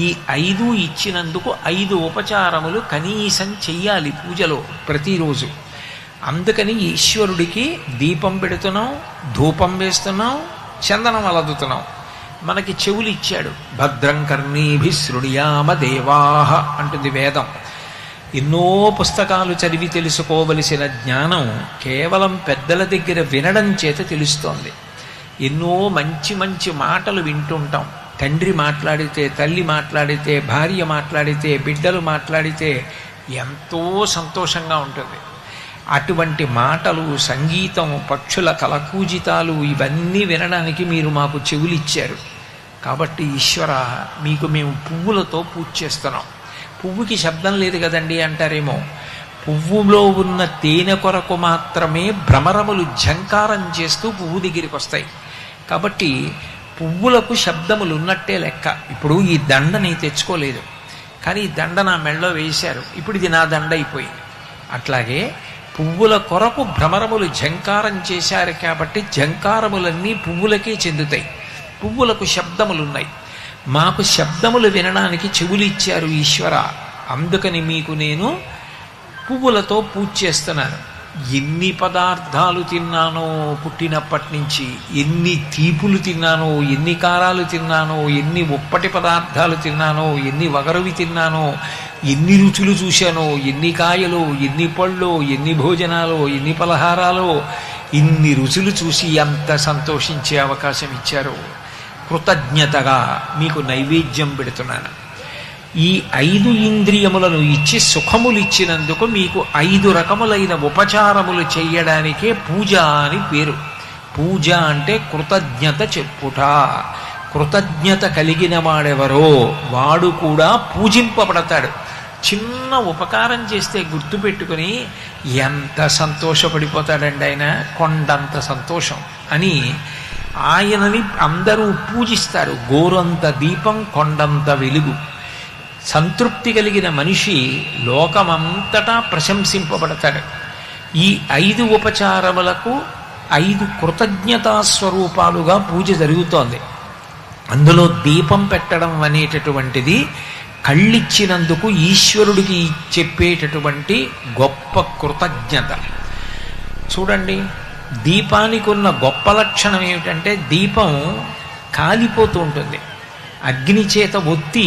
ఈ 5 ఇచ్చినందుకు 5 ఉపచారములు కనీసం చెయ్యాలి పూజలో ప్రతిరోజు. అందుకని ఈశ్వరుడికి దీపం పెడుతున్నాం, ధూపం వేస్తున్నాం, చందనం అలదుతున్నాం. మనకి చెవులు ఇచ్చాడు. భద్రం కర్ణీభి శృణుయామ దేవాహ అంటుంది వేదం. ఎన్నో పుస్తకాలు చదివి తెలుసుకోవలసిన జ్ఞానం కేవలం పెద్దల దగ్గర వినడం చేత తెలుస్తోంది. ఎన్నో మంచి మంచి మాటలు వింటుంటాం. తండ్రి మాట్లాడితే, తల్లి మాట్లాడితే, భార్య మాట్లాడితే, బిడ్డలు మాట్లాడితే ఎంతో సంతోషంగా ఉంటుంది. అటువంటి మాటలు, సంగీతం, పక్షుల కలకూజితాలు ఇవన్నీ వినడానికి మీరు మాకు చెవులిచ్చారు. కాబట్టి ఈశ్వర, మీకు మేము పువ్వులతో పూజ చేస్తున్నాం. పువ్వుకి శబ్దం లేదు కదండి అంటారేమో. పువ్వులో ఉన్న తేనె కొరకు మాత్రమే భ్రమరములు ఝంకారం చేస్తూ పువ్వు దగ్గరికి వస్తాయి. కాబట్టి పువ్వులకు శబ్దములు ఉన్నట్టే లెక్క. ఇప్పుడు ఈ దండని తెచ్చుకోలేదు, కానీ ఈ దండ నా మెళ్ళో వేశారు, ఇప్పుడు ఇది నా దండ అయిపోయింది. అట్లాగే పువ్వుల కొరకు భ్రమరములు ఝంకారం చేశారు కాబట్టి ఝంకారములన్నీ పువ్వులకే చెందుతాయి. పువ్వులకు శబ్దములున్నాయి. మాకు శబ్దములు వినడానికి చెవులు ఇచ్చారు ఈశ్వర. అందుకని మీకు నేను పువ్వులతో పూజ చేస్తున్నాను. ఎన్ని పదార్థాలు తిన్నానో పుట్టినప్పటి నుంచి, ఎన్ని తీపులు తిన్నానో, ఎన్ని కారాలు తిన్నానో, ఎన్ని ఉప్పటి పదార్థాలు తిన్నానో, ఎన్ని వగరువి తిన్నానో, ఎన్ని రుచులు చూశానో, ఎన్ని కాయలు, ఎన్ని పళ్ళు, ఎన్ని భోజనాలు, ఎన్ని పలహారాలు, ఇన్ని రుచులు చూసి ఎంత సంతోషించే అవకాశం ఇచ్చారో. కృతజ్ఞతగా మీకు నైవేద్యం పెడుతున్నాను. ఈ 5 ఇంద్రియములను ఇచ్చి సుఖములు ఇచ్చినందుకు మీకు 5 రకములైన ఉపచారములు చెయ్యడానికే పూజ అని పేరు. పూజ అంటే కృతజ్ఞత చెప్పుట. కృతజ్ఞత కలిగిన వాడెవరో వాడు కూడా పూజింపబడతాడు. చిన్న ఉపకారం చేస్తే గుర్తుపెట్టుకుని ఎంత సంతోషపడిపోతాడండి ఆయన, కొండంత సంతోషం అని ఆయనని అందరూ పూజిస్తారు. గోరంత దీపం కొండంత వెలుగు. సంతృప్తి కలిగిన మనిషి లోకమంతటా ప్రశంసింపబడతాడు. ఈ 5 ఉపచారములకు 5 కృతజ్ఞతా స్వరూపాలుగా పూజ జరుగుతోంది. అందులో దీపం పెట్టడం అనేటటువంటిది కళ్ళిచ్చినందుకు ఈశ్వరుడికి చెప్పేటటువంటి గొప్ప కృతజ్ఞత. చూడండి, దీపానికి ఉన్న గొప్ప లక్షణం ఏమిటంటే దీపం కాలిపోతూ ఉంటుంది. అగ్ని చేత ఒత్తి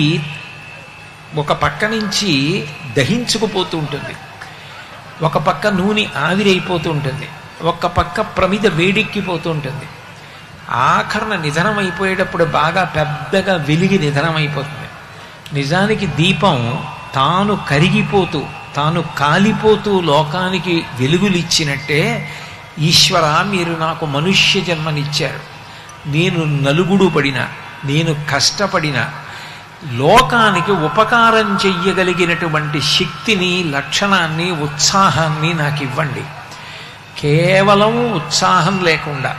ఒక పక్క నుంచి దహించుకుపోతూ ఉంటుంది, ఒక పక్క నూనె ఆవిరైపోతూ ఉంటుంది, ఒక పక్క ప్రమిద వేడెక్కిపోతూ ఉంటుంది. ఆఖరణ నిధనం అయిపోయేటప్పుడు బాగా పెద్దగా వెలిగి నిధనం అయిపోతుంది. నిజానికి దీపం తాను కరిగిపోతూ తాను కాలిపోతూ లోకానికి వెలుగులిచ్చినట్టే, ఈశ్వర మీరు నాకు మనుష్య జన్మనిచ్చారు, నేను నలుగుడు పడిన, నేను కష్టపడిన, లోకానికి ఉపకారం చెయ్యగలిగినటువంటి శక్తిని, లక్షణాన్ని, ఉత్సాహాన్ని నాకు ఇవ్వండి. కేవలం ఉత్సాహం లేకుండా,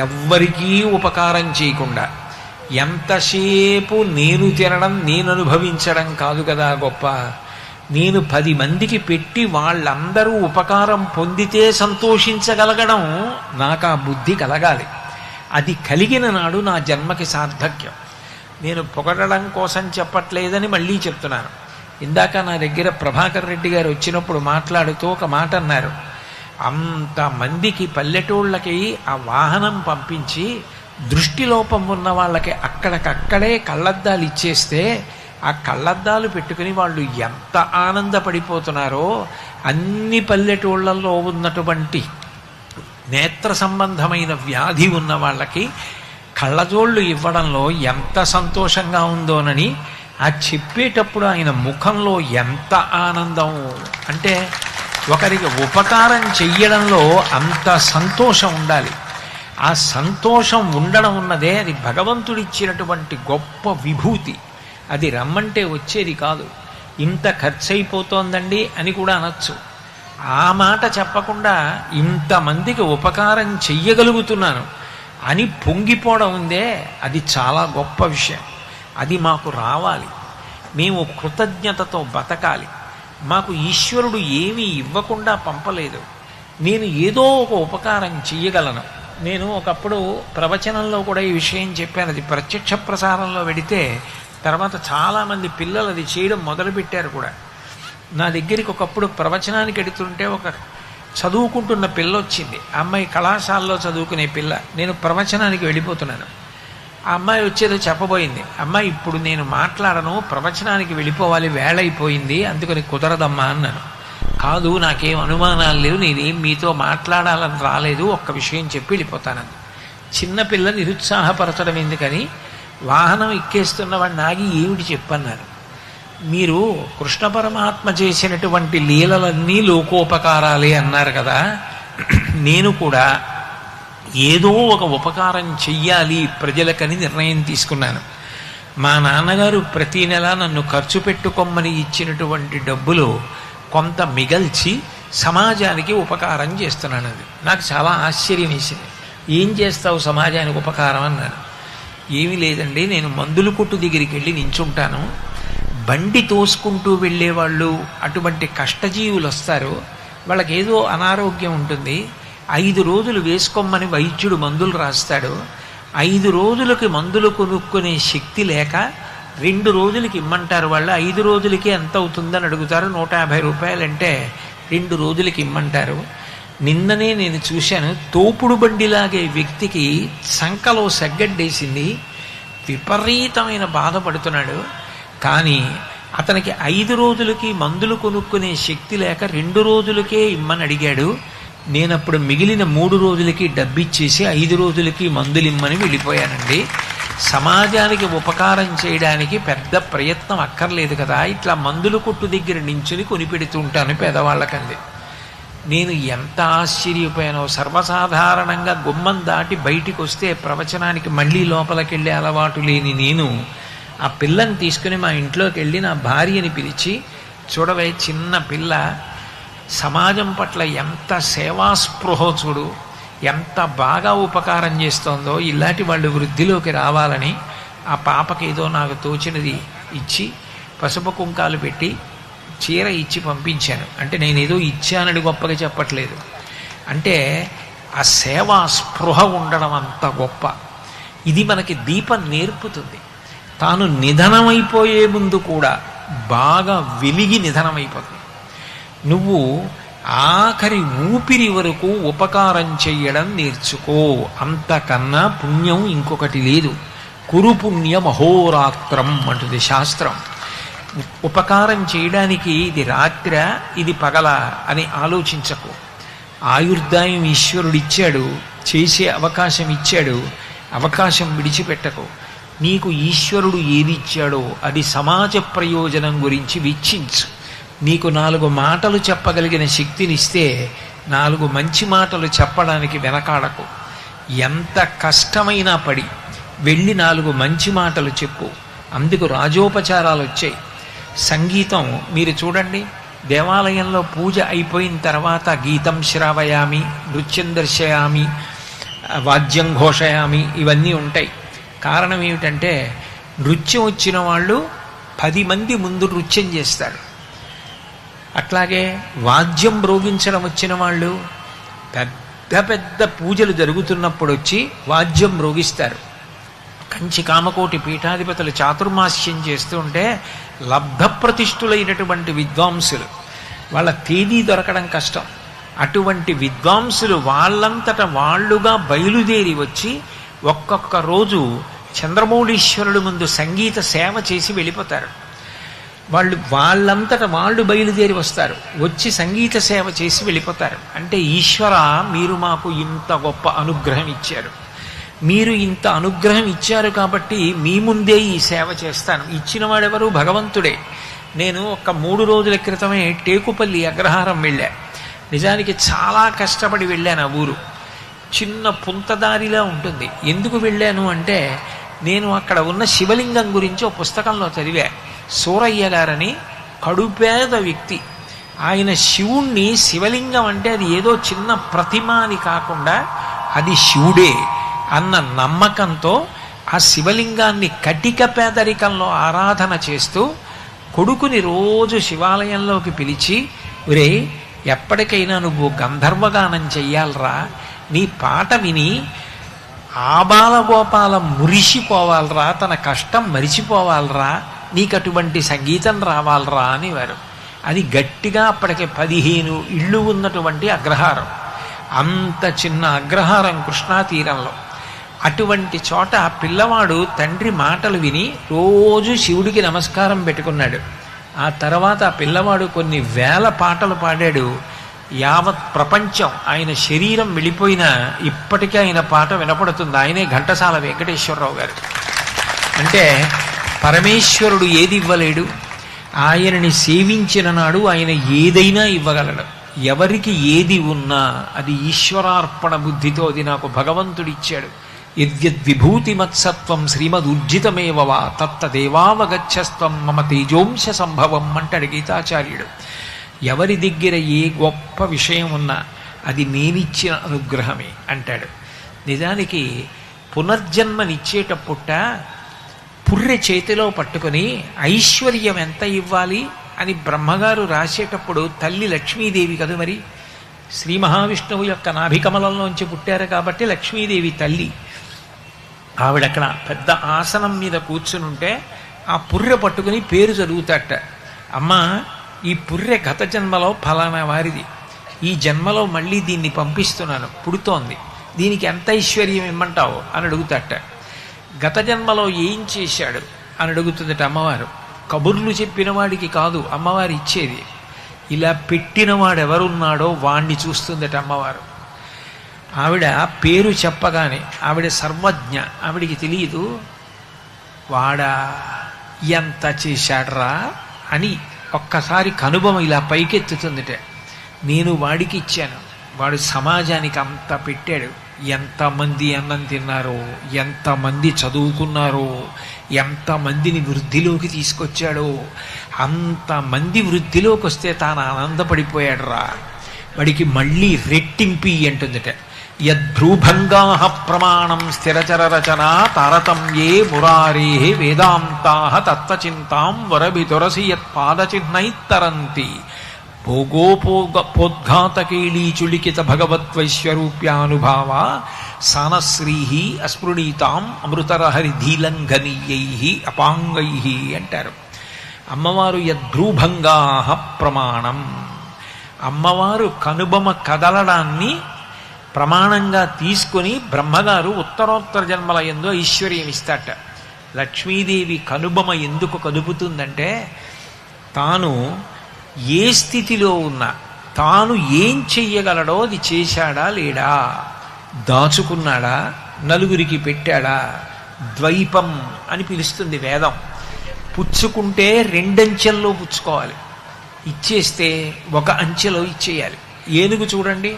ఎవ్వరికీ ఉపకారం చేయకుండా, ఎంతసేపు నేను తినడం, నేను అనుభవించడం కాదు కదా గొప్ప. నేను 10 మందికి పెట్టి వాళ్ళందరూ ఉపకారం పొందితే సంతోషించగలగడం నాకు ఆ బుద్ధి కలగాలి. అది కలిగిన నాడు నా జన్మకి సార్థక్యం. నేను పొగడడం కోసం చెప్పట్లేదని మళ్ళీ చెప్తున్నాను. ఇందాక నా దగ్గర ప్రభాకర్ రెడ్డి గారు వచ్చినప్పుడు మాట్లాడుతూ ఒక మాట అన్నారు. అంతమందికి పల్లెటూళ్ళకి ఆ వాహనం పంపించి దృష్టిలోపం ఉన్న వాళ్ళకి అక్కడికక్కడే కళ్ళద్దాలు ఇచ్చేస్తే ఆ కళ్ళద్దాలు పెట్టుకుని వాళ్ళు ఎంత ఆనందపడిపోతున్నారో, అన్ని పల్లెటూళ్ళల్లో ఉన్నటువంటి నేత్ర సంబంధమైన వ్యాధి ఉన్న వాళ్ళకి కళ్ళజోళ్ళు ఇవ్వడంలో ఎంత సంతోషంగా ఉందోనని ఆ చెప్పేటప్పుడు ఆయన ముఖంలో ఎంత ఆనందం అంటే, ఒకరికి ఉపకారం చెయ్యడంలో అంత సంతోషం ఉండాలి. ఆ సంతోషం ఉండడం ఉన్నదే అది భగవంతుడిచ్చినటువంటి గొప్ప విభూతి. అది రమ్మంటే వచ్చేది కాదు. ఇంత ఖర్చు అయిపోతోందండి అని కూడా అనొచ్చు. ఆ మాట చెప్పకుండా ఇంతమందికి ఉపకారం చెయ్యగలుగుతున్నాను అని పొంగిపోవడం ఉందే, అది చాలా గొప్ప విషయం. అది మాకు రావాలి. మేము కృతజ్ఞతతో బతకాలి. మాకు ఈశ్వరుడు ఏమీ ఇవ్వకుండా పంపలేదు. నేను ఏదో ఒక ఉపకారం చెయ్యగలను. నేను ఒకప్పుడు ప్రవచనంలో కూడా ఈ విషయం చెప్పాను. అది ప్రత్యక్ష ప్రసారంలో పెడితే తర్వాత చాలామంది పిల్లలు అది చేయడం మొదలుపెట్టారు కూడా. నా దగ్గరికి ఒకప్పుడు ప్రవచనానికి ఎడుతుంటే ఒక చదువుకుంటున్న పిల్ల వచ్చింది. ఆ అమ్మాయి కళాశాలలో చదువుకునే పిల్ల. నేను ప్రవచనానికి వెళ్ళిపోతున్నాను. ఆ అమ్మాయి వచ్చేదో చెప్పబోయింది. అమ్మాయి ఇప్పుడు నేను మాట్లాడను, ప్రవచనానికి వెళ్ళిపోవాలి, వేళ అయిపోయింది, అందుకని కుదరదమ్మా అన్నాను. కాదు, నాకేం అనుమానాలు లేవు, నేనేం మీతో మాట్లాడాలని రాలేదు, ఒక్క విషయం చెప్పి వెళ్ళిపోతానని. చిన్నపిల్ల నిరుత్సాహపరచడం ఎందుకని వాహనం ఎక్కేస్తున్న వాడిని ఆగి ఏమిటి చెప్పన్నారు. మీరు కృష్ణ పరమాత్మ చేసినటువంటి లీలలన్నీ లోకోపకారాలే అన్నారు కదా, నేను కూడా ఏదో ఒక ఉపకారం చెయ్యాలి ప్రజలకని నిర్ణయం తీసుకున్నాను. మా నాన్నగారు ప్రతీ నెల నన్ను ఖర్చు పెట్టుకోమని ఇచ్చినటువంటి డబ్బులు కొంత మిగల్చి సమాజానికి ఉపకారం చేస్తున్నాను. అది నాకు చాలా ఆశ్చర్యం వేసింది. ఏం చేస్తావు సమాజానికి ఉపకారం అన్నాను. ఏమీ లేదండి, నేను మందుల కొట్టు దగ్గరికి వెళ్ళి నించుంటాను, బండి తోసుకుంటూ వెళ్ళేవాళ్ళు అటువంటి కష్టజీవులు వస్తారు, వాళ్ళకి ఏదో అనారోగ్యం ఉంటుంది, 5 రోజులు వేసుకోమని వైద్యుడు మందులు రాస్తాడు. 5 రోజులకి మందులు కొనుక్కునే శక్తి లేక 2 రోజులకి ఇమ్మంటారు. వాళ్ళు 5 రోజులకి ఎంత అవుతుందని అడుగుతారు. 150 రూపాయలు అంటే 2 రోజులకి ఇమ్మంటారు. నిన్ననే నేను చూశాను, తోపుడు బండిలాగే వ్యక్తికి సంకలో సగ్గడ్డేసింది, విపరీతమైన బాధపడుతున్నాడు. కానీ అతనికి 5 రోజులకి మందులు కొనుక్కునే శక్తి లేక 2 రోజులకే ఇమ్మని అడిగాడు. నేనప్పుడు మిగిలిన 3 రోజులకి డబ్బిచ్చేసి 5 రోజులకి మందులు ఇమ్మని వెళ్ళిపోయానండి. సమాజానికి ఉపకారం చేయడానికి పెద్ద ప్రయత్నం అక్కర్లేదు కదా, ఇట్లా మందుల కొట్టు దగ్గర నించుని కొనిపెడుతూ ఉంటాను పేదవాళ్ళకంది. నేను ఎంత ఆశ్చర్యపోయానో. సర్వసాధారణంగా గుమ్మం దాటి బయటికి వస్తే ప్రవచనానికి మళ్ళీ లోపలికి వెళ్ళే అలవాటు లేని నేను ఆ పిల్లని తీసుకుని మా ఇంట్లోకి వెళ్ళి నా భార్యని పిలిచి, చూడవే చిన్న పిల్ల సమాజం పట్ల ఎంత సేవాస్పృహో చూడు, ఎంత బాగా ఉపకారం చేస్తోందో, ఇలాంటి వాళ్ళు వృద్ధిలోకి రావాలని ఆ పాపకి ఏదో నాకు తోచినది ఇచ్చి పసుపు కుంకాలు పెట్టి చీర ఇచ్చి పంపించాను. అంటే నేనేదో ఇచ్చానని గొప్పగా చెప్పట్లేదు. అంటే ఆ సేవా స్పృహ ఉండడం అంత గొప్ప. ఇది మనకి దీపం నేర్పుతుంది. తాను నిధనమైపోయే ముందు కూడా బాగా వెలిగి నిధనమైపోతుంది. నువ్వు ఆఖరి ఊపిరి వరకు ఉపకారం చెయ్యడం నేర్చుకో. అంతకన్నా పుణ్యం ఇంకొకటి లేదు. కురు పుణ్యం అహోరాత్రం అంటుంది శాస్త్రం. ఉపకారం చేయడానికి ఇది రాత్ర, ఇది పగల అని ఆలోచించకు. ఆయుర్దాయం ఈశ్వరుడిచ్చాడు, చేసే అవకాశం ఇచ్చాడు, అవకాశం విడిచిపెట్టకు. నీకు ఈశ్వరుడు ఏదిచ్చాడో అది సమాజ ప్రయోజనం గురించి వీక్షించు. నీకు 4 మాటలు చెప్పగలిగిన శక్తినిస్తే 4 మంచి మాటలు చెప్పడానికి వెనకాడకు. ఎంత కష్టమైనా పడి వెళ్ళి 4 మంచి మాటలు చెప్పు. అందుకు రాజోపచారాలు వచ్చాయి. సంగీతం మీరు చూడండి, దేవాలయంలో పూజ అయిపోయిన తర్వాత గీతం శ్రావయామి, నృత్యం దర్శయామి, వాద్యం ఘోషయామి, ఇవన్నీ ఉంటాయి. కారణం ఏమిటంటే నృత్యం వచ్చిన వాళ్ళు 10 మంది ముందు నృత్యం చేస్తారు. అట్లాగే వాద్యం మ్రోగించడం వచ్చిన వాళ్ళు పెద్ద పెద్ద పూజలు జరుగుతున్నప్పుడు వచ్చి వాద్యం మ్రోగిస్తారు. కంచి కామకోటి పీఠాధిపతులు చాతుర్మాస్యం చేస్తూ ఉంటే లబ్ధప్రతిష్ఠులైనటువంటి విద్వాంసులు, వాళ్ళ తేదీ దొరకడం కష్టం. అటువంటి విద్వాంసులు వాళ్ళంతట వాళ్ళుగా బయలుదేరి వచ్చి ఒక్కొక్క రోజు చంద్రమౌళీశ్వరుడు ముందు సంగీత సేవ చేసి వెళ్ళిపోతారు. వాళ్ళంతట వాళ్ళు బయలుదేరి వస్తారు, వచ్చి సంగీత సేవ చేసి వెళ్ళిపోతారు. అంటే ఈశ్వర, మీరు మాకు ఇంత గొప్ప అనుగ్రహం ఇచ్చారు, మీరు ఇంత అనుగ్రహం ఇచ్చారు కాబట్టి మీ ముందే ఈ సేవ చేస్తాను. ఇచ్చిన వాడెవరు? భగవంతుడే. నేను ఒక 3 రోజుల క్రితమే టేకుపల్లి అగ్రహారం వెళ్ళా. నిజానికి చాలా కష్టపడి వెళ్ళాను. ఆ ఊరు చిన్న పుంతదారిలా ఉంటుంది. ఎందుకు వెళ్ళాను అంటే, నేను అక్కడ ఉన్న శివలింగం గురించి ఒక పుస్తకంలో చదివా. సూరయ్య గారని కడుపేద వ్యక్తి, ఆయన శివుణ్ణి, శివలింగం అంటే అది ఏదో చిన్న ప్రతిమ అని కాకుండా అది శివుడే అన్న నమ్మకంతో ఆ శివలింగాన్ని కటిక పేదరికంలో ఆరాధన చేస్తూ కొడుకుని రోజు శివాలయంలోకి పిలిచి, ఒరే ఎప్పటికైనా నువ్వు గంధర్వగానం చెయ్యాలరా, నీ పాట విని ఆబాలగోపాలం మురిసిపోవాలరా, తన కష్టం మరిచిపోవాలరా, నీకు అటువంటి సంగీతం రావాలరా అనేవారు. అది గట్టిగా అప్పటికే 15 ఇళ్ళు ఉన్నటువంటి అగ్రహారం. అంత చిన్న అగ్రహారం కృష్ణా తీరంలో. అటువంటి చోట పిల్లవాడు తండ్రి మాటలు విని రోజు శివుడికి నమస్కారం పెట్టుకున్నాడు. ఆ తర్వాత ఆ పిల్లవాడు కొన్ని వేల పాటలు పాడాడు. యావత్ ప్రపంచం, ఆయన శరీరం వెళ్ళిపోయినా ఇప్పటికీ ఆయన పాట వినపడుతుంది. ఆయనే ఘంటసాల వెంకటేశ్వరరావు గారు. అంటే పరమేశ్వరుడు ఏది ఇవ్వలేడు, ఆయనని సేవించిన నాడు ఆయన ఏదైనా ఇవ్వగలడు. ఎవరికి ఏది ఉన్నా అది ఈశ్వరార్పణ బుద్ధితో అది నాకు భగవంతుడిచ్చాడు. యద్యద్విభూతిమత్సత్వం శ్రీమదుర్జితమేవవా తత్తదేవావగచ్చస్త్వం మమ తేజోంశ సంభవం అంటాడు గీతాచార్యుడు. ఎవరి దగ్గర ఏ గొప్ప విషయం ఉన్నా అది నేనిచ్చిన అనుగ్రహమే అంటాడు. నిజానికి పునర్జన్మనిచ్చేటప్పుట పుర్రె చేతిలో పట్టుకుని ఐశ్వర్యం ఎంత ఇవ్వాలి అని బ్రహ్మగారు రాసేటప్పుడు తల్లి లక్ష్మీదేవి కదా మరి, శ్రీ మహావిష్ణువు యొక్క నాభికమలంలోంచి పుట్టారు కాబట్టి లక్ష్మీదేవి తల్లి. ఆవిడక్కడ పెద్ద ఆసనం మీద కూర్చునుంటే ఆ పుర్రె పట్టుకుని పేరు చదువుతాట. అమ్మా, ఈ పుర్రె గత జన్మలో ఫలానా వారిది, ఈ జన్మలో మళ్ళీ దీన్ని పంపిస్తున్నాను, పుడుతోంది, దీనికి ఎంత ఐశ్వర్యం ఇమ్మంటావు అని అడుగుతాట. గత జన్మలో ఏం చేశాడు అని అడుగుతుందట అమ్మవారు. కబుర్లు చెప్పిన వాడికి కాదు అమ్మవారు ఇచ్చేది, ఇలా పెట్టినవాడెవరున్నాడో వాణ్ణి చూస్తుందట అమ్మవారు. ఆవిడ పేరు చెప్పగానే ఆవిడ సర్వజ్ఞ, ఆవిడికి తెలియదు వాడా ఎంత చేశాడ్రా అని ఒక్కసారి కనుబొమ ఇలా పైకెత్తుతుందిట. నేను వాడికి ఇచ్చాను, వాడు సమాజానికి అంత పెట్టాడు. ఎంతమంది అన్నం తిన్నారో, ఎంతమంది చదువుకున్నారో, ఎంతమందిని వృద్ధిలోకి తీసుకొచ్చాడో, అంతమంది వృద్ధిలోకి వస్తే తాను ఆనందపడిపోయాడు రా. వాడికి మళ్ళీ రెట్టింపి అంటుందట. యద్భ్రూభంగా ప్రమాణం స్థిరచర రచన తారతమ్యే మురారే వేదాంతా తత్వచింతాం వరభితురసి యత్పాదచిహ్నైత్తరంతి భోగోపోద్ఘాతకేళీచులికిత భగవద్వైశ్వరూప్యానుభావ సానశ్రీ అస్పృణీతాం అమృతరహరిధీలంఘనీయై అపాంగై అంటారు. అమ్మవారు యద్భ్రూభంగా ప్రమాణం. అమ్మవారు కనుబొమ కదలడాన్ని ప్రమాణంగా తీసుకొని బ్రహ్మగారు ఉత్తరోత్తర జన్మల యందు ఐశ్వర్యం ఇస్తాట. లక్ష్మీదేవి కనుబొమ ఎందుకు కదుపుతుందంటే, తాను ఏ స్థితిలో ఉన్నా తాను ఏం చెయ్యగలడో అది చేశాడా లేడా, దాచుకున్నాడా, నలుగురికి పెట్టాడా. ద్వైపం అని పిలుస్తుంది వేదం. పుచ్చుకుంటే రెండంచెల్లో పుచ్చుకోవాలి, ఇచ్చేస్తే ఒక అంచెలో ఇచ్చేయాలి. ఏనుగు చూడండి,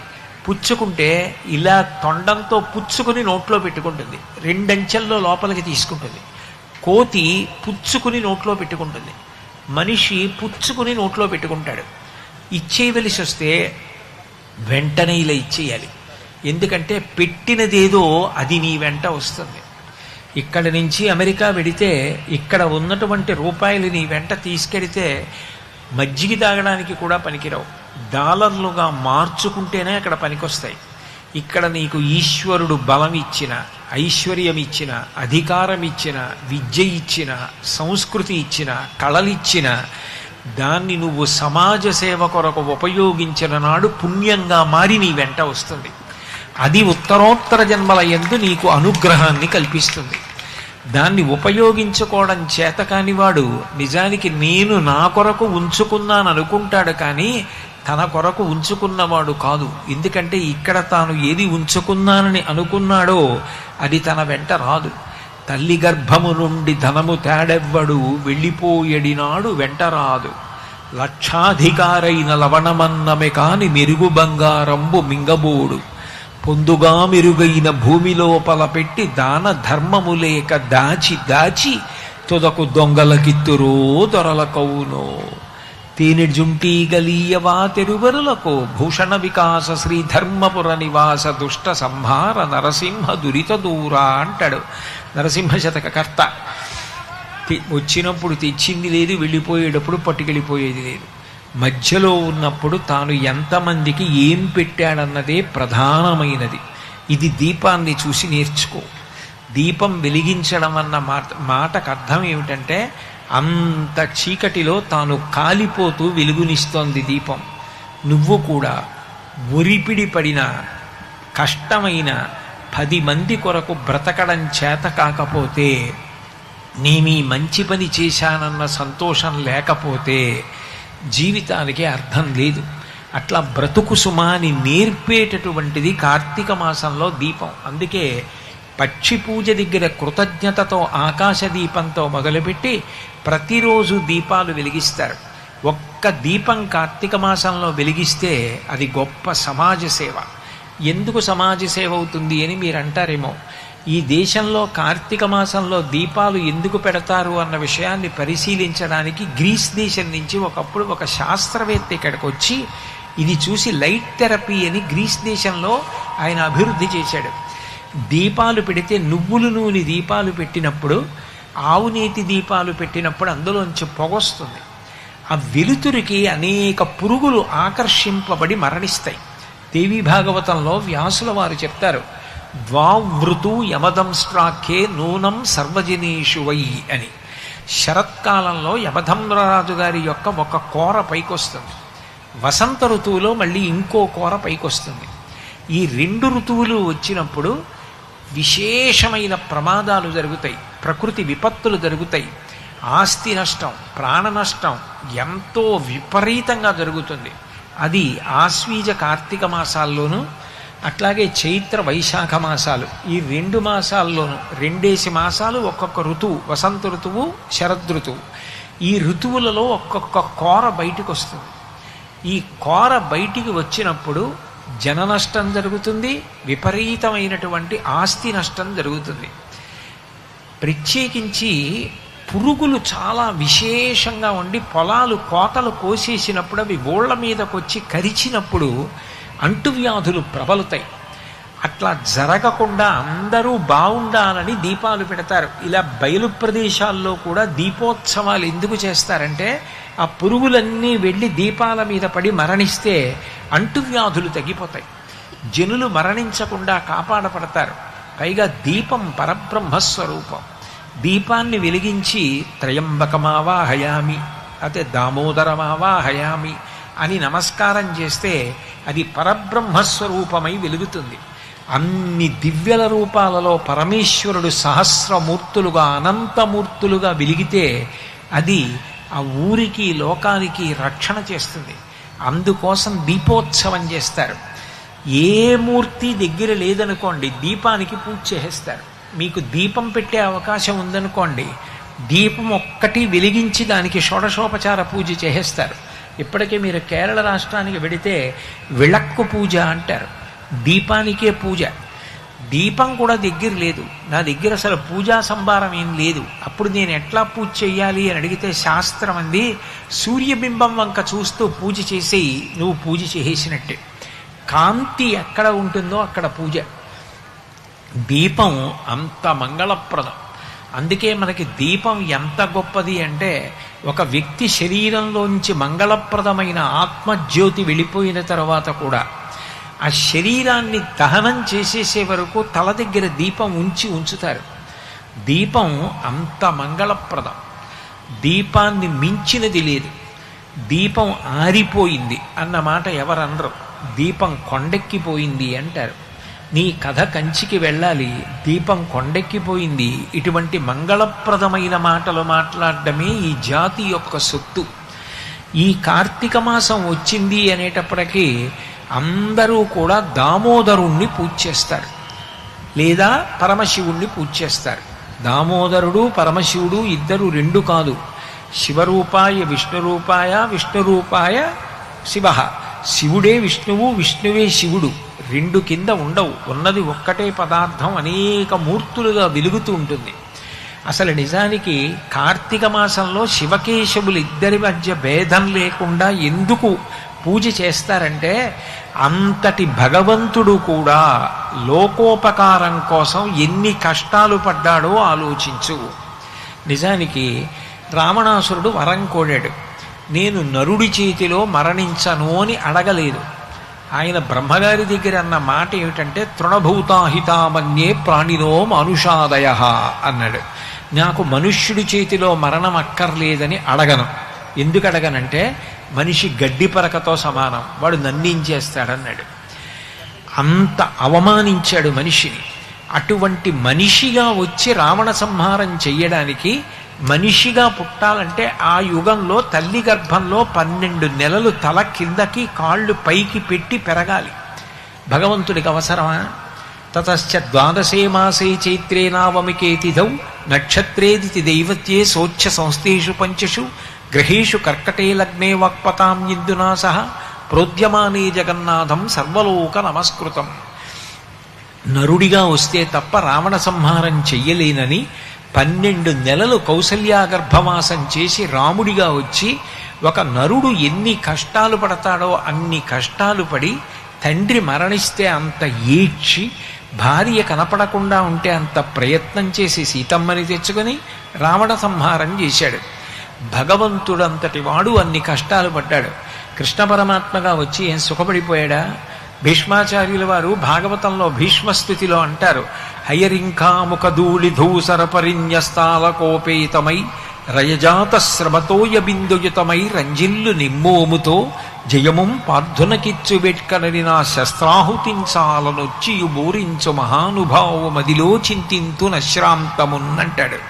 పుచ్చుకుంటే ఇలా తొండంతో పుచ్చుకుని నోట్లో పెట్టుకుంటుంది, రెండంచెల్లో లోపలికి తీసుకుంటుంది. కోతి పుచ్చుకుని నోట్లో పెట్టుకుంటుంది, మనిషి పుచ్చుకుని నోట్లో పెట్టుకుంటాడు. ఇచ్చేయవలసి వస్తే వెంటనే ఇలా ఇచ్చేయాలి. ఎందుకంటే పెట్టినదేదో అది నీ వెంట వస్తుంది. ఇక్కడి నుంచి అమెరికా వెడితే ఇక్కడ ఉన్నటువంటి రూపాయలు నీ వెంట తీసుకెడితే మజ్జిగ తాగడానికి కూడా పనికిరావు, డాలర్లుగా మార్చుకుంటేనే అక్కడ పనికొస్తాయి. ఇక్కడ నీకు ఈశ్వరుడు బలం ఇచ్చిన, ఐశ్వర్యం ఇచ్చిన, అధికారం ఇచ్చిన, విద్య ఇచ్చిన, సంస్కృతి ఇచ్చిన, కళలిచ్చిన దాన్ని నువ్వు సమాజ సేవ కొరకు ఉపయోగించిన నాడు పుణ్యంగా మారి నీ వెంట వస్తుంది. అది ఉత్తరోత్తర జన్మల యందు నీకు అనుగ్రహాన్ని కల్పిస్తుంది. దాన్ని ఉపయోగించుకోవడం చేత కానివాడు నిజానికి నేను నా కొరకు ఉంచుకున్నాను అనుకుంటాడు, కానీ తన కొరకు ఉంచుకున్నవాడు కాదు. ఎందుకంటే ఇక్కడ తాను ఏది ఉంచుకున్నానని అనుకున్నాడో అది తన వెంట రాదు. తల్లి గర్భము నుండి ధనము తేడెవ్వడు వెళ్ళిపోయడినాడు వెంట రాదు. లక్షాధికారైన లవణమన్నమే కాని మెరుగు బంగారంబు మింగబోడు. పొందుగా మెరుగైన భూమి లోపల పెట్టి దాన ధర్మము లేక దాచి దాచి తుదకు దొంగలకిత్తురో దొరలకవునో. తేనె జుంటీ గలీయవా తెరువరులకు భూషణ వికాస శ్రీధర్మపుర నివాస దుష్ట సంహార నరసింహ దురిత దూరా అంటాడు నరసింహ శతక కర్త. వచ్చినప్పుడు తెచ్చింది లేదు, వెళ్ళిపోయేటప్పుడు పట్టుకెళ్ళిపోయేది లేదు. మధ్యలో ఉన్నప్పుడు తాను ఎంతమందికి ఏం పెట్టాడన్నదే ప్రధానమైనది. ఇది దీపాన్ని చూసి నేర్చుకో. దీపం వెలిగించడం అన్న మాటకు అర్థం ఏమిటంటే, అంత చీకటిలో తాను కాలిపోతూ వెలుగునిస్తోంది దీపం. నువ్వు కూడా ఒరిపిడి పడిన కష్టమైన 10 మంది కొరకు బ్రతకడం చేత కాకపోతే, నేనీ మంచి పని చేశానన్న సంతోషం లేకపోతే జీవితానికి అర్థం లేదు. అట్లా బ్రతుకు సుమాని నేర్పేటటువంటిది కార్తీక మాసంలో దీపం. అందుకే పక్షి పూజ దగ్గర కృతజ్ఞతతో ఆకాశ దీపంతో మొదలుపెట్టి ప్రతిరోజు దీపాలు వెలిగిస్తారు. ఒక్క దీపం కార్తీక మాసంలో వెలిగిస్తే అది గొప్ప సమాజ సేవ. ఎందుకు సమాజ సేవ అవుతుంది అని మీరు అంటారేమో. ఈ దేశంలో కార్తీక మాసంలో దీపాలు ఎందుకు పెడతారు అన్న విషయాన్ని పరిశీలించడానికి గ్రీస్ దేశం నుంచి ఒకప్పుడు ఒక శాస్త్రవేత్త ఇక్కడికి వచ్చి ఇది చూసి లైట్ థెరపీ అని గ్రీస్ దేశంలో ఆయన అభివృద్ధి చేశాడు. దీపాలు పెడితే నువ్వుల నూనె దీపాలు పెట్టినప్పుడు, ఆవు నేతి దీపాలు పెట్టినప్పుడు అందులోంచి పొగొస్తుంది. ఆ వెలుతురికి అనేక పురుగులు ఆకర్షింపబడి మరణిస్తాయి. దేవీ భాగవతంలో వ్యాసుల వారు చెప్తారు, ద్వావృతు యమదంస్ట్రాఖ్యే నూనం సర్వజనేషు వై అని. శరత్కాలంలో యమధర్మరాజు గారి యొక్క ఒక కోర పైకొస్తుంది, వసంత ఋతువులో మళ్ళీ ఇంకో కోర పైకొస్తుంది. ఈ 2 ఋతువులు వచ్చినప్పుడు విశేషమైన ప్రమాదాలు జరుగుతాయి, ప్రకృతి విపత్తులు జరుగుతాయి, ఆస్తి నష్టం, ప్రాణ నష్టం ఎంతో విపరీతంగా జరుగుతుంది. అది ఆశ్వీజ కార్తీక మాసాల్లోనూ, అట్లాగే చైత్ర వైశాఖ మాసాలు, ఈ 2 మాసాల్లోనూ 2 మాసాలు ఒక్కొక్క ఋతువు, వసంత ఋతువు, శరదృతువు. ఈ ఋతువులలో ఒక్కొక్క కోర బయటకు వస్తుంది. ఈ కోర బయటికి వచ్చినప్పుడు జన నష్టం జరుగుతుంది, విపరీతమైనటువంటి ఆస్తి నష్టం జరుగుతుంది. ప్రత్యేకించి పురుగులు చాలా విశేషంగా ఉండి పొలాలు కోతలు కోసేసినప్పుడు అవి ఊళ్ళ మీదకి వచ్చి కరిచినప్పుడు అంటువ్యాధులు ప్రబలుతాయి. అట్లా జరగకుండా అందరూ బాగుండాలని దీపాలు పెడతారు. ఇలా బయలు ప్రదేశాల్లో కూడా దీపోత్సవాలు ఎందుకు చేస్తారంటే ఆ పురుగులన్నీ వెళ్ళి దీపాల మీద పడి మరణిస్తే అంటువ్యాధులు తగ్గిపోతాయి, జనులు మరణించకుండా కాపాడపడతారు. పైగా దీపం పరబ్రహ్మస్వరూపం. దీపాన్ని వెలిగించి త్రయంబకమావాహయామి అతే దామోదరమావాహయామి అని నమస్కారం చేస్తే అది పరబ్రహ్మస్వరూపమై వెలుగుతుంది. అన్ని దివ్యల రూపాలలో పరమేశ్వరుడు సహస్రమూర్తులుగా అనంతమూర్తులుగా వెలిగితే అది ఆ ఊరికి లోకానికి రక్షణ చేస్తుంది. అందుకోసం దీపోత్సవం చేస్తారు. ఏ మూర్తి దగ్గర లేదనుకోండి దీపానికి పూజ చేసేస్తారు. మీకు దీపం పెట్టే అవకాశం ఉందనుకోండి దీపం ఒక్కటి వెలిగించి దానికి షోడశోపచార పూజ చేసేస్తారు. ఇప్పటికే మీరు కేరళ రాష్ట్రానికి వెడితే విళక్కు పూజ అంటారు, దీపానికే పూజ. దీపం కూడా దగ్గర లేదు, నా దగ్గర అసలు పూజా సంభారం ఏం లేదు, అప్పుడు నేను ఎట్లా పూజ చెయ్యాలి అని అడిగితే శాస్త్రం అంది సూర్యబింబం వంక చూస్తూ పూజ చేసి నువ్వు పూజ చేసేసినట్టే. కాంతి ఎక్కడ ఉంటుందో అక్కడ పూజ. దీపం అంత మంగళప్రదం. అందుకే మనకి దీపం ఎంత గొప్పది అంటే ఒక వ్యక్తి శరీరంలోంచి మంగళప్రదమైన ఆత్మజ్యోతి వెళ్ళిపోయిన తర్వాత కూడా ఆ శరీరాన్ని దహనం చేసేసే వరకు తల దగ్గర దీపం ఉంచుతారు. దీపం అంత మంగళప్రదం. దీపాన్ని మించినది లేదు. దీపం ఆరిపోయింది అన్న మాట ఎవరనరు, దీపం కొండెక్కిపోయింది అంటారు. నీ కథ కంచికి వెళ్ళాలి, దీపం కొండెక్కిపోయింది. ఇటువంటి మంగళప్రదమైన మాటలు మాట్లాడడమే ఈ జాతి యొక్క సొత్తు. ఈ కార్తీక మాసం వచ్చింది అనేటప్పటికీ అందరూ కూడా దామోదరుణ్ణి పూజ చేస్తారు లేదా పరమశివుణ్ణి పూజ చేస్తారు. దామోదరుడు పరమశివుడు ఇద్దరు రెండు కాదు. శివరూపాయ విష్ణురూపాయ విష్ణురూపాయ శివ. శివుడే విష్ణువు, విష్ణువే శివుడు. రెండు కింద ఉండవు, ఉన్నది ఒక్కటే పదార్థం అనేక మూర్తులుగా వెలుగుతూ ఉంటుంది. అసలు నిజానికి కార్తీక మాసంలో శివకేశవులు ఇద్దరి మధ్య భేదం లేకుండా ఎందుకు పూజ చేస్తారంటే అంతటి భగవంతుడు కూడా లోకోపకారం కోసం ఎన్ని కష్టాలు పడ్డాడో ఆలోచించు. నిజానికి రావణాసురుడు వరం కోడాడు, నేను నరుడి చేతిలో మరణించను అని అడగలేదు. ఆయన బ్రహ్మగారి దగ్గర అన్న మాట ఏమిటంటే తృణభూతాహితామన్యే ప్రాణినో మనుషాదయ అన్నాడు. నాకు మనుష్యుడి చేతిలో మరణం అక్కర్లేదని అడగను. ఎందుకు అడగనంటే మనిషి గడ్డి పరకతో సమానం, వాడు నన్నించేస్తాడన్నాడు. అంత అవమానించాడు మనిషిని. అటువంటి మనిషిగా వచ్చి రావణ సంహారం చెయ్యడానికి మనిషిగా పుట్టాలంటే ఆ యుగంలో తల్లి గర్భంలో 12 నెలలు తల కిందకి కాళ్ళు పైకి పెట్టి పెరగాలి. భగవంతుడికి అవసరమా? తతశ్చ ద్వాదశే మాసే చైత్రే నావమికే తిథౌ నక్షత్రేదితి దైవత్యే సోచ్ఛ సంస్థేషు పంచషు గ్రహేషు కర్కటే లగ్నే వాక్పతాం ఇందునా సహ ప్రోద్యమానే జగన్నాథం సర్వలోక నమస్కృతం. నరుడిగా వస్తే తప్ప రావణ సంహారం చెయ్యలేనని 12 నెలలు కౌసల్యా గర్భవాసం చేసి రాముడిగా వచ్చి ఒక నరుడు ఎన్ని కష్టాలు పడతాడో అన్ని కష్టాలు పడి తండ్రి మరణిస్తే అంత ఏడ్చి భార్య కనపడకుండా ఉంటే అంత ప్రయత్నం చేసి సీతమ్మని తెచ్చుకొని రావణ సంహారం చేశాడు. భగవంతుడంతటి వాడు అన్ని కష్టాలు పడ్డాడు. కృష్ణ పరమాత్మగా వచ్చి ఏం సుఖపడిపోయాడా? భీష్మాచార్యుల వారు భాగవతంలో భీష్మస్థుతిలో అంటారు, హయరింకాముఖధూళి ధూసర పరిన్యస్తాల కోపేతమై రయజాత శ్రమతోయ బిందుయుతమై రంజిల్లు నిమ్మోముతో జయముం పార్థునకిచ్చు వెట్కనని నా శస్త్రాహుతించాలనొచ్చియు బోరించు మహానుభావు మదిలో చింతింతు నశ్రాంతమున్నంటాడు.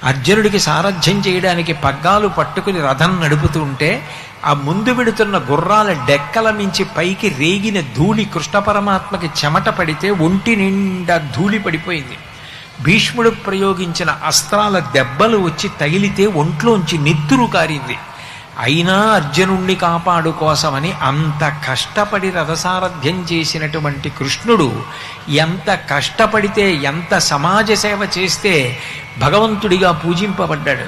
అర్జునుడికి సారథ్యం చేయడానికి పగ్గాలు పట్టుకుని రథం నడుపుతుంటే ఆ ముందు విడుతున్న గుర్రాల డెక్కల మించి పైకి రేగిన ధూళి కృష్ణ పరమాత్మకి చెమట పడితే ఒంటి నిండా ధూళి పడిపోయింది. భీష్ముడు ప్రయోగించిన అస్త్రాల దెబ్బలు వచ్చి తగిలితే ఒంట్లోంచి నెత్తురు కారింది. అయినా అర్జునుణ్ణి కాపాడు కోసమని అంత కష్టపడి రథసారథ్యం చేసినటువంటి కృష్ణుడు ఎంత కష్టపడితే, ఎంత సమాజ సేవ చేస్తే భగవంతుడిగా పూజింపబడ్డాడు.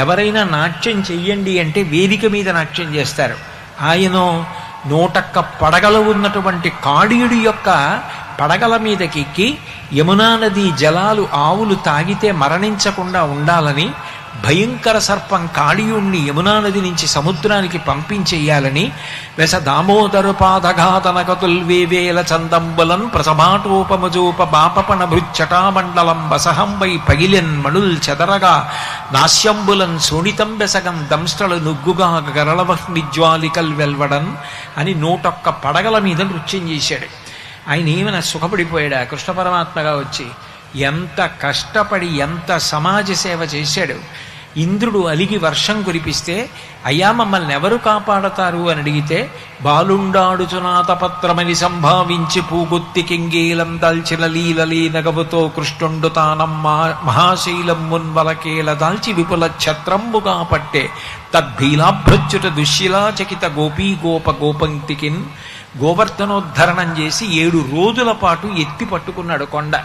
ఎవరైనా నాట్యం చెయ్యండి అంటే వేదిక మీద నాట్యం చేస్తారు. ఆయన 101 పడగలు ఉన్నటువంటి కాళీయుడి యొక్క పడగల మీదకెక్కి యమునా నదీ జలాలు ఆవులు తాగితే మరణించకుండా ఉండాలని, భయంకర సర్పం కాళీయుణ్ణి యమునా నది నుంచి సముద్రానికి పంపించేయాలని, వెస దామోదరు పాదఘాతనకతుల్వేవేల చందంబులన్ ప్రసభాటోపమజోప బాపపణ భృచ్చటామండలం బసహంబై పగిలెన్ మణుల్ చెదరగా నాశ్యంబులన్ శోణితం బెసగం దంష్టలు నుగ్గుగా గరళవహ్నిజ్వాలికల్ వెల్వడన్ అని 101 పడగల మీద నృత్యం చేశాడు. ఆయన ఏమైనా సుఖపడిపోయాడా? కృష్ణ పరమాత్మగా వచ్చి ఎంత కష్టపడి ఎంత సమాజ సేవ చేశాడు. ఇంద్రుడు అలిగి వర్షం కురిపిస్తే, అయ్యా మమ్మల్ని ఎవరు కాపాడతారు అని అడిగితే, బాలుండాడుచునాతపత్రమని సంభావించి పూగుత్తి కింగీలం దాల్చిన లీలలీ నగవుతో కృష్ణుండు తానం మహాశైలం మున్వలకేల దాల్చి విపుల ఛత్రంబుగా పట్టే తద్భీలాభ్రచ్యుత దుశ్శిలాచకిత గోపీ గోప గోపంక్తికిన్ గోవర్ధనోద్ధరణం చేసి 7 రోజుల పాటు ఎత్తి పట్టుకున్నాడు కొండ.